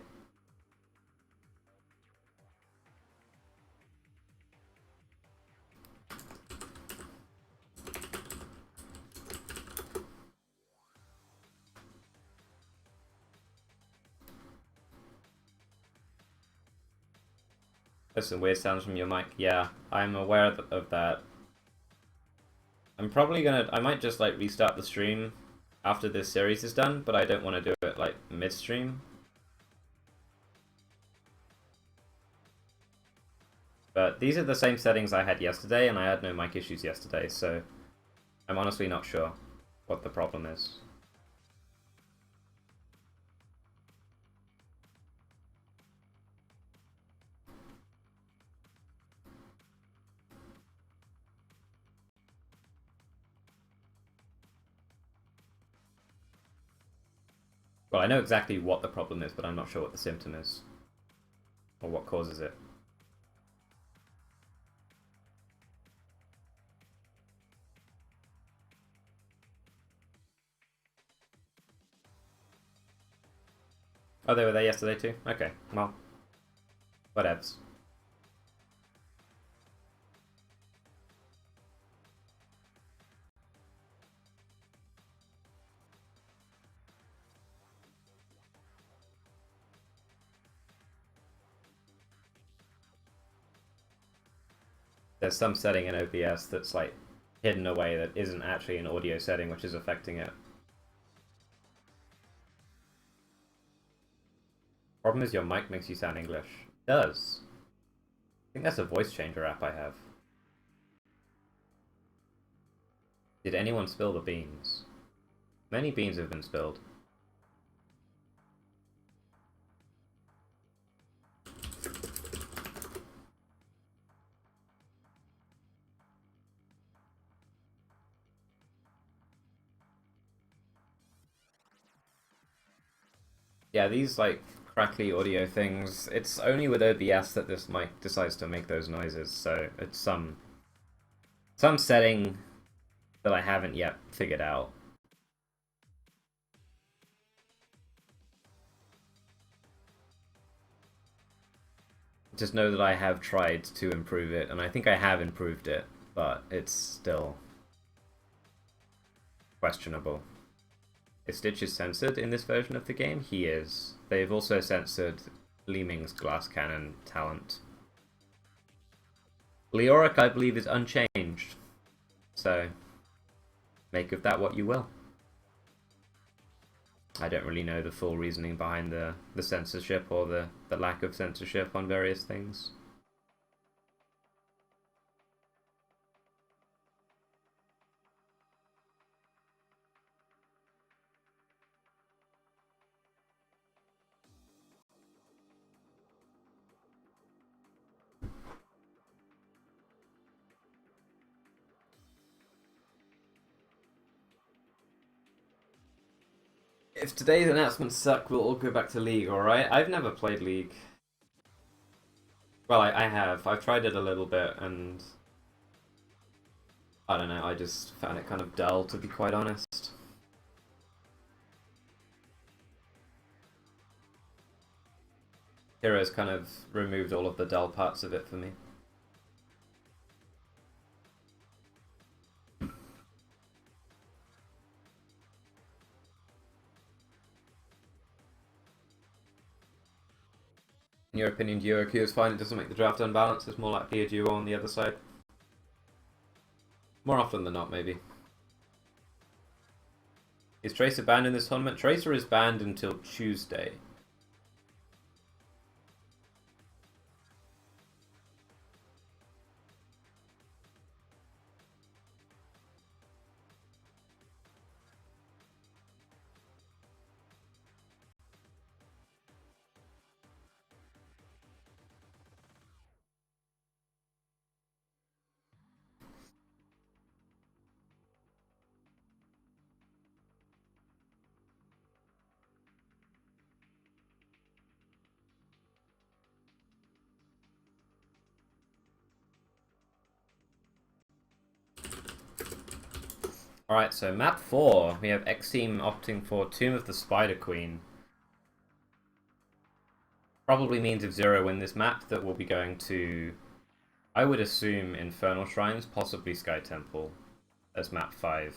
There's some weird sounds from your mic. Yeah, I'm aware of that. I'm probably gonna... I might just like restart the stream after this series is done, but I don't want to do it like mid-stream. But these are the same settings I had yesterday, and I had no mic issues yesterday, so I'm honestly not sure what the problem is. Well, I know exactly what the problem is, but I'm not sure what the symptom is. Or what causes it. Oh, they were there yesterday too? Okay, well, whatevs. There's some setting in OBS that's like hidden away that isn't actually an audio setting, which is affecting it. Problem is your mic makes you sound English. It does. I think that's a voice changer app I have. Did anyone spill the beans? Many beans have been spilled. Yeah, these like crackly audio things, it's only with OBS that this mic decides to make those noises, so it's some setting that I haven't yet figured out. Just know that I have tried to improve it, and I think I have improved it, but it's still questionable. Is Stitch is censored in this version of the game? He is. They've also censored Leeming's glass cannon talent. Leoric, I believe, is unchanged. So, make of that what you will. I don't really know the full reasoning behind the censorship or the lack of censorship on various things. If today's announcements suck, we'll all go back to League, alright? I've never played League. Well, I have. I've tried it a little bit, and I don't know, I just found it kind of dull, to be quite honest. Heroes kind of removed all of the dull parts of it for me. In your opinion, duo queue is fine, it doesn't make the draft unbalanced, it's more likely a duo on the other side. More often than not, maybe. Is Tracer banned in this tournament? Tracer is banned until Tuesday. Alright, so map 4, we have X Team opting for Tomb of the Spider Queen. Probably means if Zero win this map that we'll be going to, I would assume, Infernal Shrines, possibly Sky Temple, as map 5.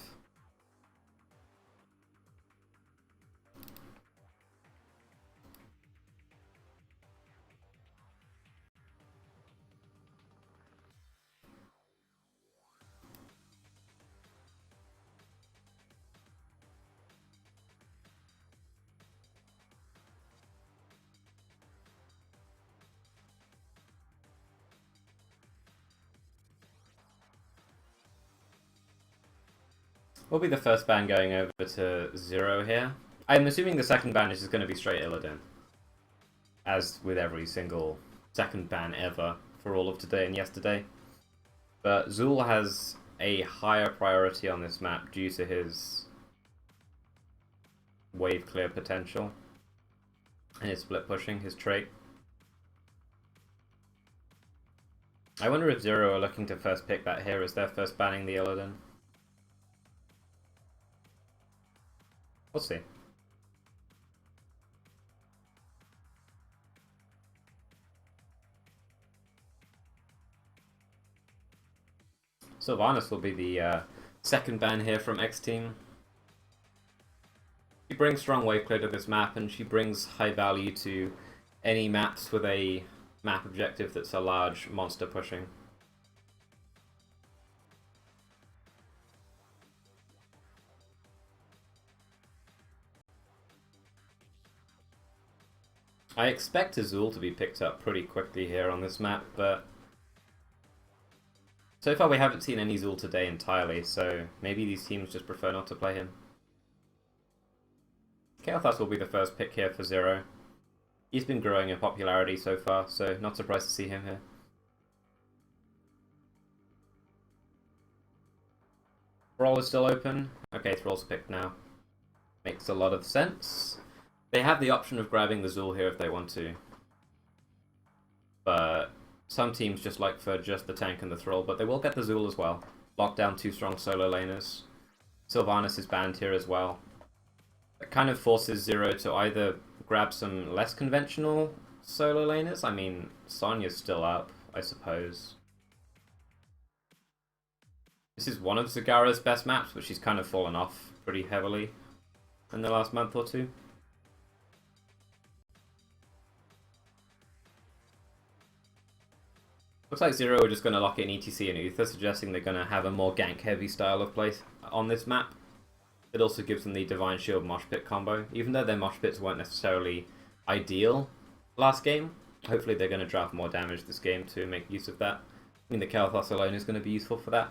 We'll be the first ban going over to Zero here. I'm assuming the second ban is just going to be straight Illidan. As with every single second ban ever for all of today and yesterday. But Zul has a higher priority on this map due to his wave clear potential. And his split pushing, his trait. I wonder if Zero are looking to first pick that here as they're first banning the Illidan. We'll see. Sylvanas will be the second ban here from X Team. She brings strong wave clear to this map, and she brings high value to any maps with a map objective that's a large monster pushing. I expect Azul to be picked up pretty quickly here on this map, but so far we haven't seen any Zul today entirely, so maybe these teams just prefer not to play him. Kael'thas will be the first pick here for Zero. He's been growing in popularity so far, so not surprised to see him here. Thrall is still open. Okay, Thrall's picked now. Makes a lot of sense. They have the option of grabbing the Zul here if they want to. But some teams just like for just the tank and the Thrall, but they will get the Zul as well. Lock down two strong solo laners. Sylvanas is banned here as well. It kind of forces Zero to either grab some less conventional solo laners. I mean, Sonya's still up, I suppose. This is one of Zagara's best maps, but she's kind of fallen off pretty heavily in the last month or two. Looks like Zero are just going to lock in ETC and Uther, suggesting they're going to have a more gank-heavy style of play on this map. It also gives them the Divine Shield Mosh Pit combo, even though their Mosh Pits weren't necessarily ideal last game. Hopefully they're going to draft more damage this game to make use of that. I mean, the Kael'thas alone is going to be useful for that.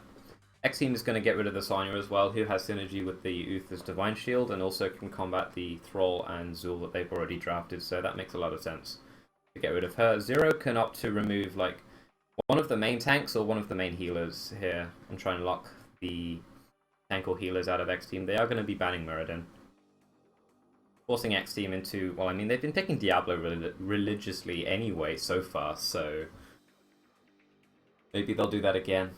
X Team is going to get rid of the Sonya as well, who has synergy with the Uther's Divine Shield, and also can combat the Thrall and Zul that they've already drafted, so that makes a lot of sense to get rid of her. Zero can opt to remove, like, one of the main tanks or one of the main healers here and try and lock the tank or healers out of X Team. They are going to be banning Muradin. forcing X Team into... Well, I mean, they've been picking Diablo religiously anyway so far, so... Maybe they'll do that again.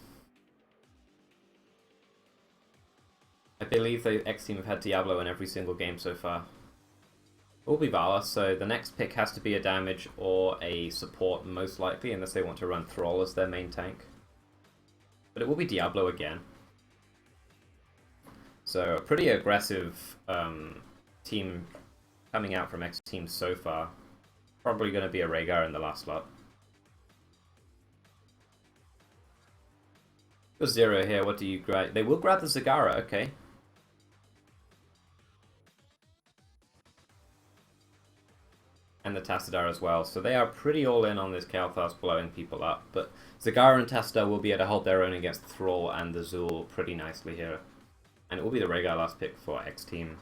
I believe the X Team have had Diablo in every single game so far. It will be Vala, so the next pick has to be a damage or a support, most likely, unless they want to run Thrall as their main tank. But it will be Diablo again. So a pretty aggressive team coming out from X Team so far. Probably going to be a Rhaegar in the last slot. Got Zero here, what do you grab? They will grab the Zagara, okay. And the Tassadar as well, so they are pretty all in on this Kael'thas blowing people up, but Zagara and Tassadar will be able to hold their own against the Thrall and the Zul pretty nicely here. And it will be the Rhaegar last pick for X Team.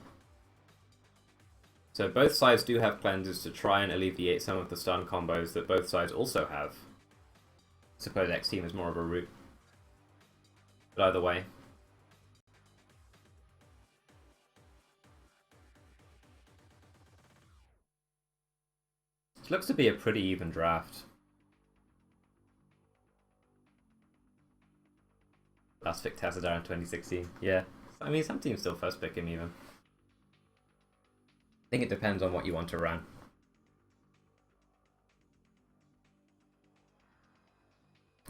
So both sides do have cleanses to try and alleviate some of the stun combos that both sides also have. I suppose X Team is more of a root. But either way. It looks to be a pretty even draft. Last pick Tassadar in 2016. Yeah. I mean, some teams still first pick him even. I think it depends on what you want to run.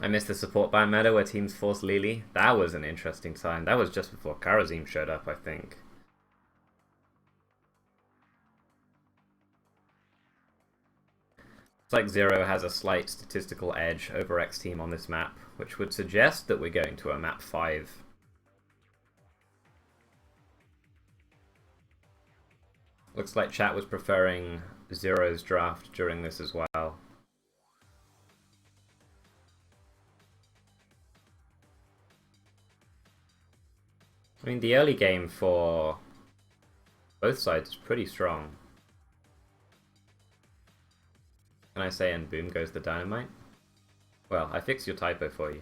I missed the support ban meta where teams forced Lili. That was an interesting time. That was just before Karazim showed up, I think. It's like Zero has a slight statistical edge over X Team on this map, which would suggest that we're going to a map 5. Looks like chat was preferring Zero's draft during this as well. I mean, the early game for both sides is pretty strong. Can I say, and boom goes the dynamite? Well, I fixed your typo for you.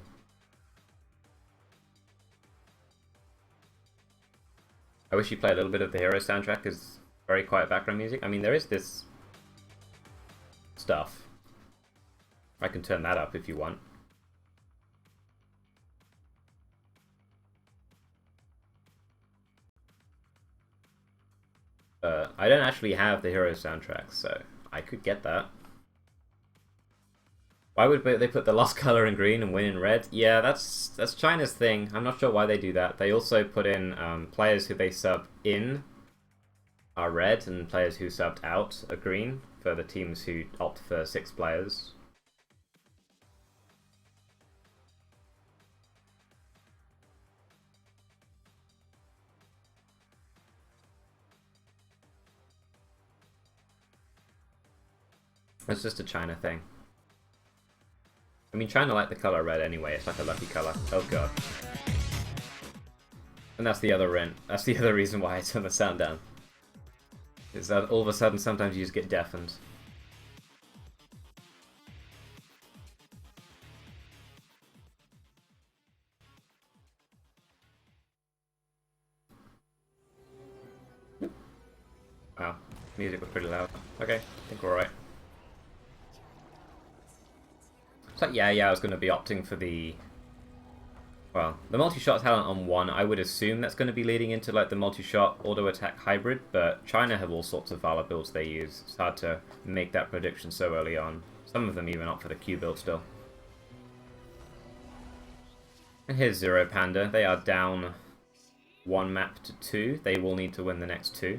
I wish you played a little bit of the Hero soundtrack, because very quiet background music. I mean, there is this stuff. I can turn that up if you want. I don't actually have the Hero soundtrack, so I could get that. Why would they put the lost color in green and win in red? Yeah, that's China's thing. I'm not sure why they do that. They also put in players who they sub in are red and players who subbed out are green for the teams who opt for 6 players. It's just a China thing. I mean, China like the color red anyway. It's like a lucky color. Oh god. And that's the other reason why I turn the sound down. Is that all of a sudden sometimes you just get deafened. Wow, music was pretty loud. Okay, I think we're alright. So yeah, I was going to be opting for the... Well, the multi-shot talent on 1, I would assume that's going to be leading into like the multi-shot auto-attack hybrid, but China have all sorts of Vala builds they use. It's hard to make that prediction so early on. Some of them even opt for the Q build still. And here's ZeroPanda. They are down 1 map to 2. They will need to win the next 2.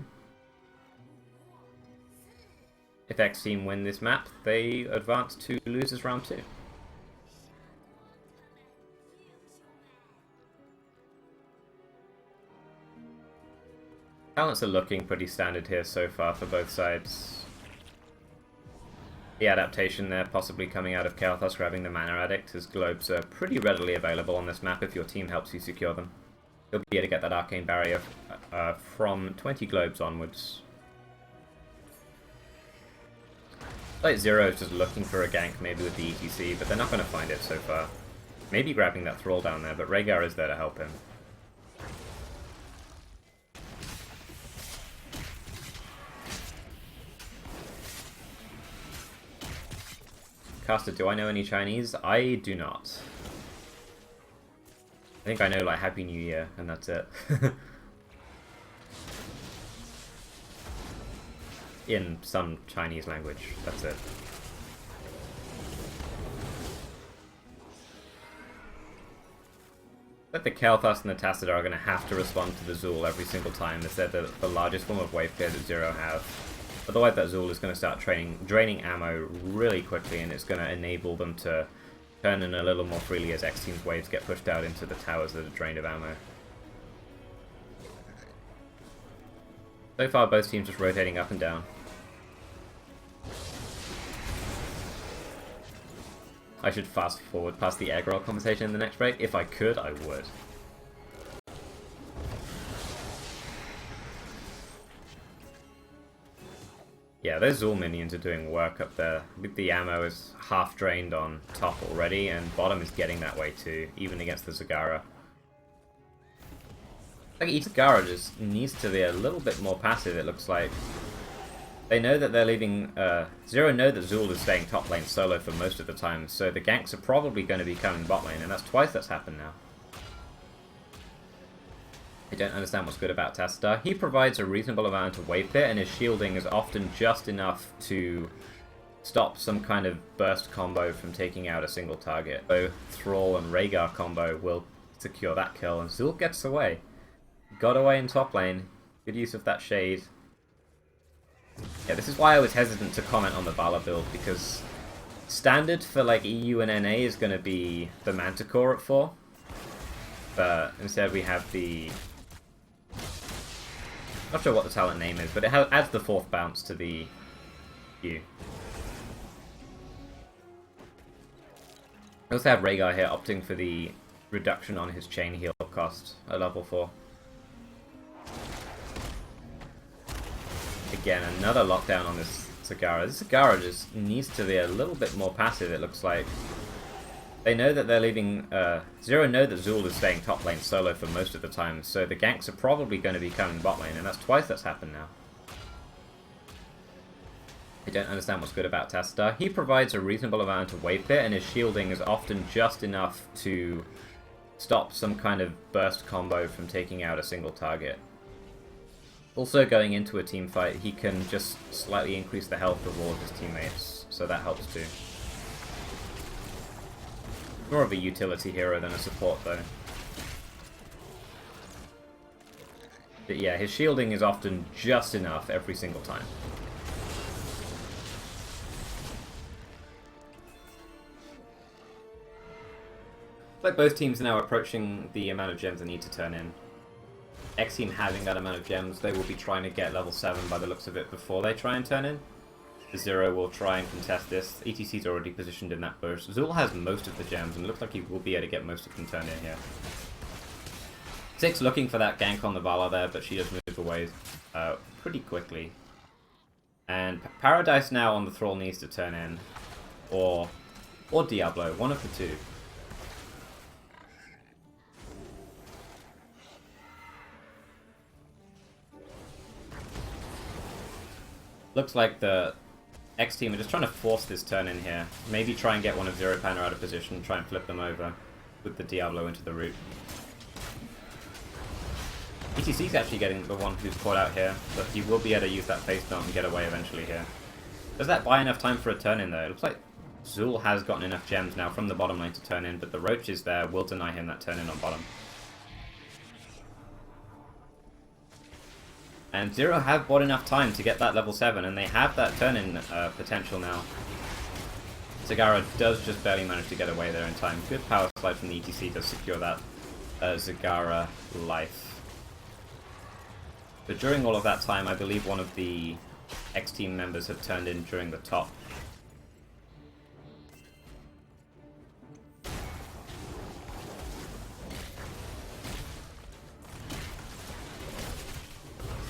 If X Team win this map, they advance to losers round 2. Talents are looking pretty standard here so far for both sides. The adaptation there possibly coming out of Kael'thas grabbing the Mana Addict, as globes are pretty readily available on this map if your team helps you secure them. You'll be able to get that Arcane Barrier from 20 globes onwards. Like Zero is just looking for a gank maybe with the ETC, but they're not going to find it so far. Maybe grabbing that Thrall down there, but Rhaegar is there to help him. Caster, do I know any Chinese? I do not. I think I know, like, Happy New Year, and that's it. In some Chinese language, that's it. But the Kael'thas and the Tassadar are going to have to respond to the Zool every single time, as they're the largest form of wave clear that Zero have. Otherwise that Zool is going to start draining ammo really quickly, and it's going to enable them to turn in a little more freely as X-Team's waves get pushed out into the towers that are drained of ammo. So far both teams just rotating up and down. I should fast forward past the egg roll conversation in the next break. If I could, I would. Yeah, those Zool minions are doing work up there. The ammo is half drained on top already, and bottom is getting that way too, even against the Zagara. Like, each Zagara just needs to be a little bit more passive, it looks like. They know that they're leaving... Zero know that Zool is staying top lane solo for most of the time, so the ganks are probably going to be coming bot lane, and that's twice that's happened now. I don't understand what's good about Tassadar. He provides a reasonable amount of wave clear, and his shielding is often just enough to stop some kind of burst combo from taking out a single target. So Thrall and Rhaegar combo will secure that kill, and Zool gets away. Got away in top lane. Good use of that shade. Yeah, this is why I was hesitant to comment on the Vala build, because standard for like EU and NA is going to be the Manticore at 4. But instead we have the... Not sure what the talent name is, but it adds the 4th bounce to the Q. I also have Rhaegar here opting for the reduction on his chain heal cost at level 4. Again, another lockdown on this Zagara. This Zagara just needs to be a little bit more passive, it looks like. They know that they're leaving... Zero know that Zool is staying top lane solo for most of the time, so the ganks are probably going to be coming bot lane, and that's twice that's happened now. I don't understand what's good about Tassadar. He provides a reasonable amount of wave clear, and his shielding is often just enough to stop some kind of burst combo from taking out a single target. Also, going into a team fight, he can just slightly increase the health of all of his teammates, so that helps too. More of a utility hero than a support, though. But yeah, his shielding is often just enough every single time. Like both teams are now approaching the amount of gems they need to turn in. X-Team having that amount of gems, they will be trying to get level 7 by the looks of it before they try and turn in. Zero will try and contest this. ETC's already positioned in that bush. Zool has most of the gems, and it looks like he will be able to get most of them turned in here. Six looking for that gank on the Vala there, but she does move away pretty quickly. And Paradise now on the Thrall needs to turn in. Or Diablo, one of the two. Looks like the X-Team are just trying to force this turn in here. Maybe try and get one of ZeroPanda out of position, try and flip them over with the Diablo into the root. ETC's actually getting the one who's caught out here, but he will be able to use that face melt and get away eventually here. Does that buy enough time for a turn in though? It looks like Zool has gotten enough gems now from the bottom lane to turn in, but the roaches there will deny him that turn in on bottom. And Zero have bought enough time to get that level 7, and they have that turn-in potential now. Zagara does just barely manage to get away there in time. Good power slide from the ETC to secure that Zagara life. But during all of that time, I believe one of the X-Team members have turned in during the top.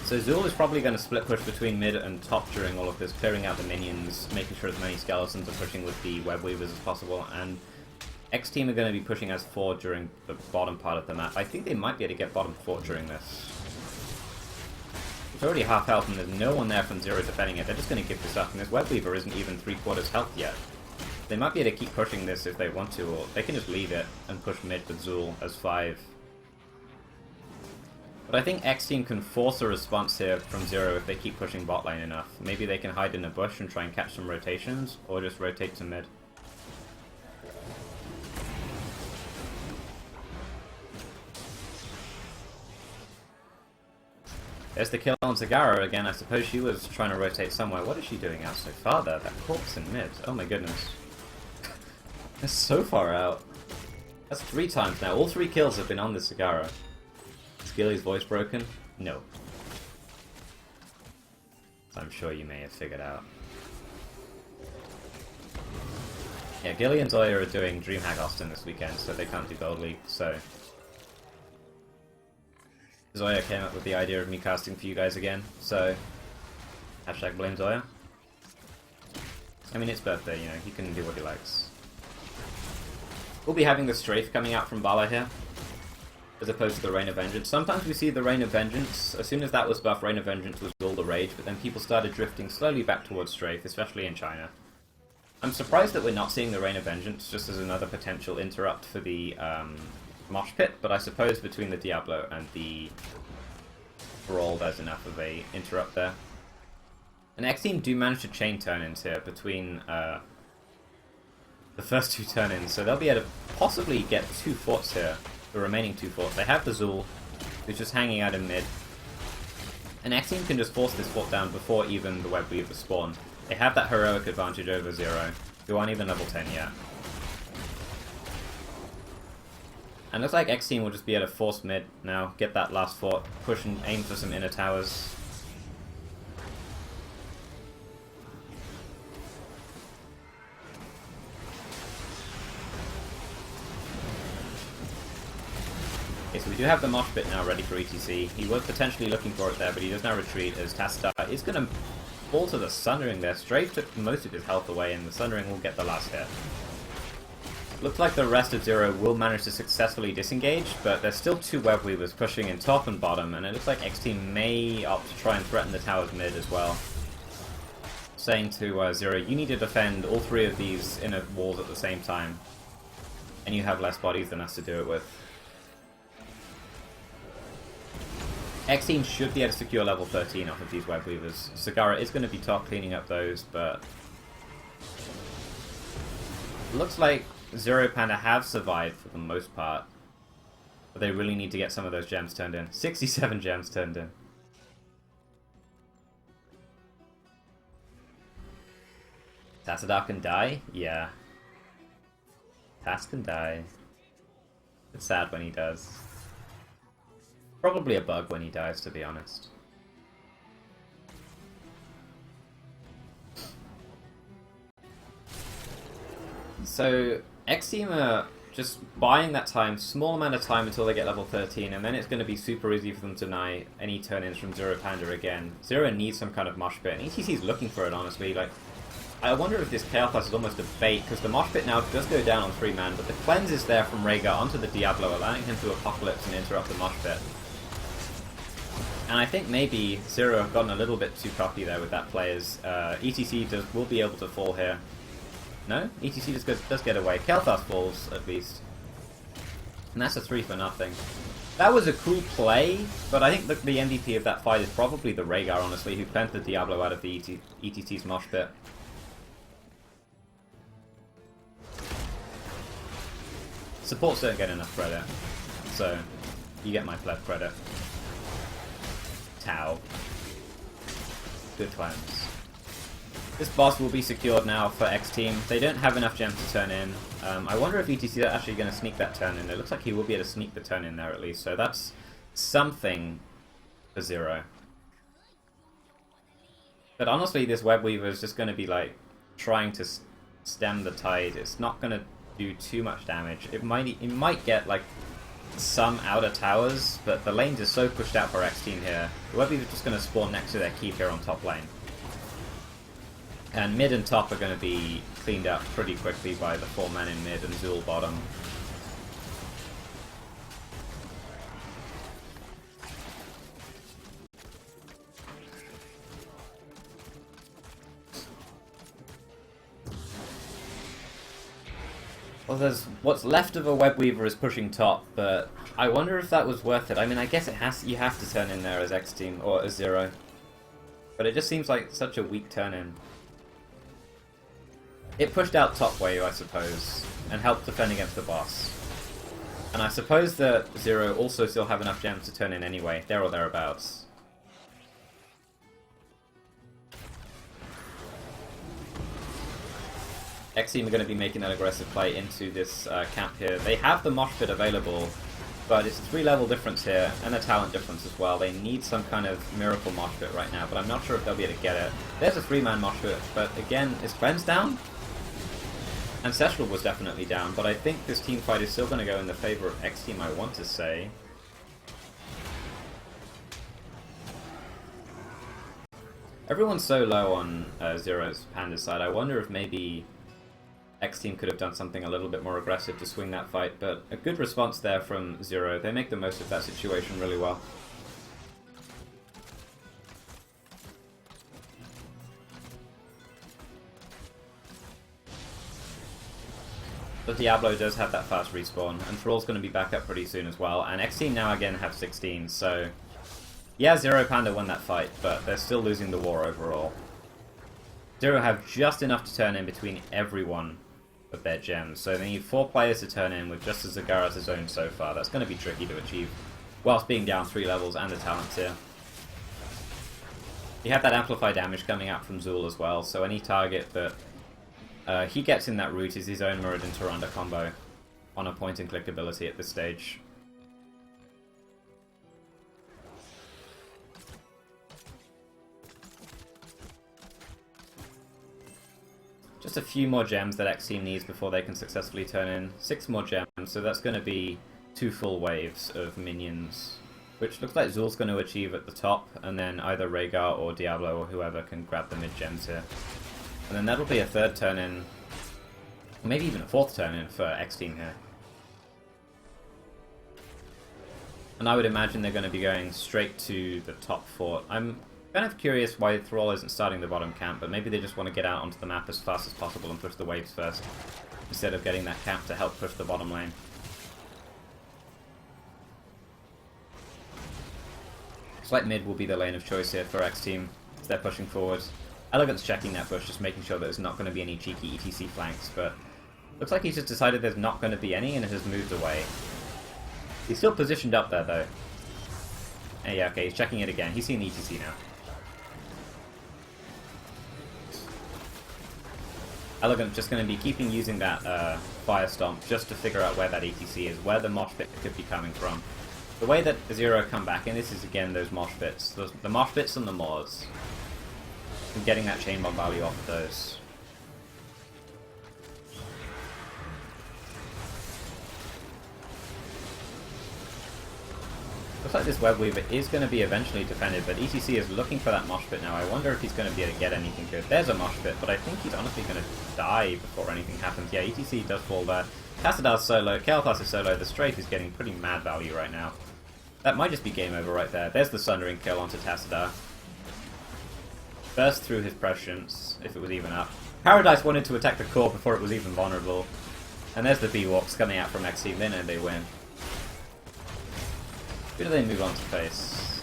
So Zool is probably going to split push between mid and top during all of this, clearing out the minions, making sure as many skeletons are pushing with the web weavers as possible, and X-Team are going to be pushing as 4 during the bottom part of the map. I think they might be able to get bottom 4 during this. It's already half health and there's no one there from Zero defending it. They're just going to give this up, and this web weaver isn't even 3/4 health yet. They might be able to keep pushing this if they want to, or they can just leave it and push mid with Zul as 5. But I think X Team can force a response here from Zero if they keep pushing bot lane enough. Maybe they can hide in a bush and try and catch some rotations, or just rotate to mid. There's the kill on Zagara again. I suppose she was trying to rotate somewhere. What is she doing out so far there? That corpse in mid. Oh my goodness. That's so far out. That's 3 times now. All 3 kills have been on this Zagara. Is Gilly's voice broken? No. So I'm sure you may have figured out. Yeah, Gilly and Zoia are doing DreamHack Austin this weekend, so they can't do Gold League, so... Zoia came up with the idea of me casting for you guys again, so... Hashtag blame Zoia. I mean, it's birthday, you know, he can do what he likes. We'll be having the Strafe coming out from Bala here, as opposed to the Rain of Vengeance. Sometimes we see the Rain of Vengeance. As soon as that was buffed, Rain of Vengeance was all the rage, but then people started drifting slowly back towards Strafe, especially in China. I'm surprised that we're not seeing the Rain of Vengeance just as another potential interrupt for the Mosh Pit, but I suppose between the Diablo and the Brawl there's enough of a interrupt there. And X Team do manage to chain turn-ins here between the first 2 turn-ins, so they'll be able to possibly get 2 forts here, the remaining 2 forts. They have the Zul, who's just hanging out in mid, and X Team can just force this fort down before even the Web Weaver spawn. They have that heroic advantage over Zero, who aren't even level 10 yet. And looks like X Team will just be able to force mid now, get that last fort, push and aim for some inner towers. Okay, so we do have the Mosh Pit now ready for ETC. He was potentially looking for it there, but he does now retreat as Tassadar is going to fall to the Sundering there. Strafe took most of his health away, and the Sundering will get the last hit. Looks like the rest of Zero will manage to successfully disengage, but there's still 2 Web Weavers pushing in top and bottom, and it looks like X Team may opt to try and threaten the towers mid as well. Saying to Zero, you need to defend all 3 of these inner walls at the same time, and you have less bodies than us to do it with. X Team should be able to secure level 13 off of these Web Weavers. Zagara is going to be top cleaning up those, but... looks like ZeroPanda have survived for the most part. But they really need to get some of those gems turned in. 67 gems turned in. Tassadar can die? Yeah. Tass can die. It's sad when he does. Probably a bug when he dies, to be honest. So, X Team are just buying that time, small amount of time until they get level 13, and then it's going to be super easy for them to deny any turn-ins from ZeroPanda again. Zero needs some kind of Mosh Pit, and ETC's looking for it, honestly. Like, I wonder if this Chaos Plus is almost a bait, because the Mosh Pit now does go down on 3-man, but the cleanse is there from Rhaegar onto the Diablo, allowing him to Apocalypse and interrupt the Mosh Pit. And I think maybe Zero have gotten a little bit too cocky there with that play, as ETC will be able to fall here. No? ETC does get away. Kel'Thas falls, at least. And that's a 3 for nothing. That was a cool play, but I think the MVP of that fight is probably the Rhaegar, honestly, who cleansed the Diablo out of the ETC's Mosh Pit. Supports don't get enough credit, so you get my pleb credit. Tau. Good cleanse. This boss will be secured now for X Team. They don't have enough gems to turn in. I wonder if ETC are actually going to sneak that turn in. It looks like he will be able to sneak the turn in there at least, so that's something for Zero. But honestly, this Web Weaver is just going to be like trying to stem the tide. It's not going to do too much damage. It might get like some outer towers, but the lanes are so pushed out for X Team here. The Web Weaver is just going to spawn next to their keep here on top lane. And mid and top are going to be cleaned up pretty quickly by the 4-man in mid and Zul bottom. Well, there's what's left of a Web Weaver is pushing top, but I wonder if that was worth it. I mean, I guess you have to turn in there as X Team or as Zero, but it just seems like such a weak turn in. It pushed out top wave, I suppose, and helped defend against the boss. And I suppose that Zero also still have enough gems to turn in anyway, there or thereabouts. X-Team are going to be making that aggressive play into this camp here. They have the mosh pit available, but it's a 3-level difference here, and a talent difference as well. They need some kind of miracle mosh pit right now, but I'm not sure if they'll be able to get it. There's a 3-man mosh pit, but again, is Cleanse down? Ancestral was definitely down, but I think this team fight is still going to go in the favor of X-Team, I want to say. Everyone's so low on ZeroPanda's side, I wonder if maybe X-Team could have done something a little bit more aggressive to swing that fight, but a good response there from Zero. They make the most of that situation really well. The Diablo does have that fast respawn, and Thrall's going to be back up pretty soon as well, and X-Team now again have 16, so... Yeah, ZeroPanda won that fight, but they're still losing the war overall. Zero have just enough to turn in between everyone of their gems, so they need 4 players to turn in with just as Zagara's own so far. That's going to be tricky to achieve, whilst being down 3 levels and the talent tier. You have that amplify damage coming out from Zool as well, so any target that he gets in that route is his own Muradin Tyrande combo on a point-and-click ability at this stage. Just a few more gems that X-Team needs before they can successfully turn in. 6 more gems, so that's going to be 2 full waves of minions, which looks like Zool's going to achieve at the top, and then either Rhaegar or Diablo or whoever can grab the mid-gems here. And then that'll be a 3rd turn-in, maybe even a 4th turn-in for X-Team here. And I would imagine they're going to be going straight to the top fort. I'm kind of curious why Thrall isn't starting the bottom camp, but maybe they just want to get out onto the map as fast as possible and push the waves first, instead of getting that camp to help push the bottom lane. Looks like mid will be the lane of choice here for X-Team, as they're pushing forward. Elegant's checking that bush, just making sure that there's not going to be any cheeky ETC flanks, but looks like he's just decided there's not going to be any and has moved away. He's still positioned up there, though. Yeah, okay, he's checking it again. He's seen the ETC now. Elegant just going to be keeping using that Fire Stomp just to figure out where that ETC is, where the mosh pit could be coming from. The way that Zero come back, and this is again those mosh pits, the mosh pits and the Moors, and getting that chain bomb value off of those. Looks like this Web Weaver is going to be eventually defended, but ETC is looking for that mosh pit now. I wonder if he's going to be able to get anything good. There's a mosh pit, but I think he's honestly going to die before anything happens. Yeah, ETC does fall there. Tassadar's solo, Kael'thas is solo, the Strafe is getting pretty mad value right now. That might just be game over right there. There's the Sundering kill onto Tassadar. Burst through his prescience, if it was even up. Paradise wanted to attack the core before it was even vulnerable. And there's the B-Walks coming out from X-Team, then and they win. Who do they move on to face?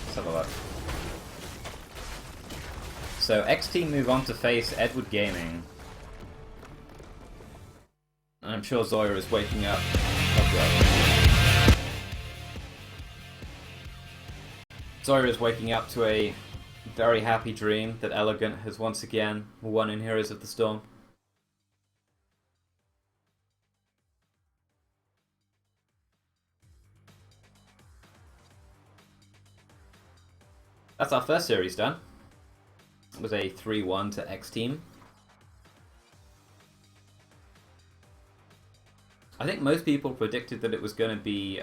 Let's have a look. So X-Team move on to face Edward Gaming. And I'm sure Zoia is waking up. Zoia is waking up to a very happy dream that Elegant has once again won in Heroes of the Storm. That's our first series done. It was a 3-1 to X-Team. I think most people predicted that it was going to be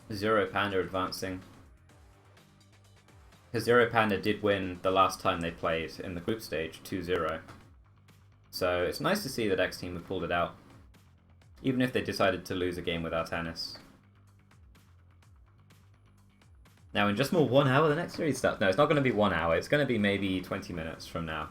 ZeroPanda advancing. Because ZeroPanda did win the last time they played in the group stage, 2-0. So it's nice to see that X-Team have pulled it out. Even if they decided to lose a game without Tannis. Now in just more 1 hour the next series starts. No, it's not going to be 1 hour. It's going to be maybe 20 minutes from now.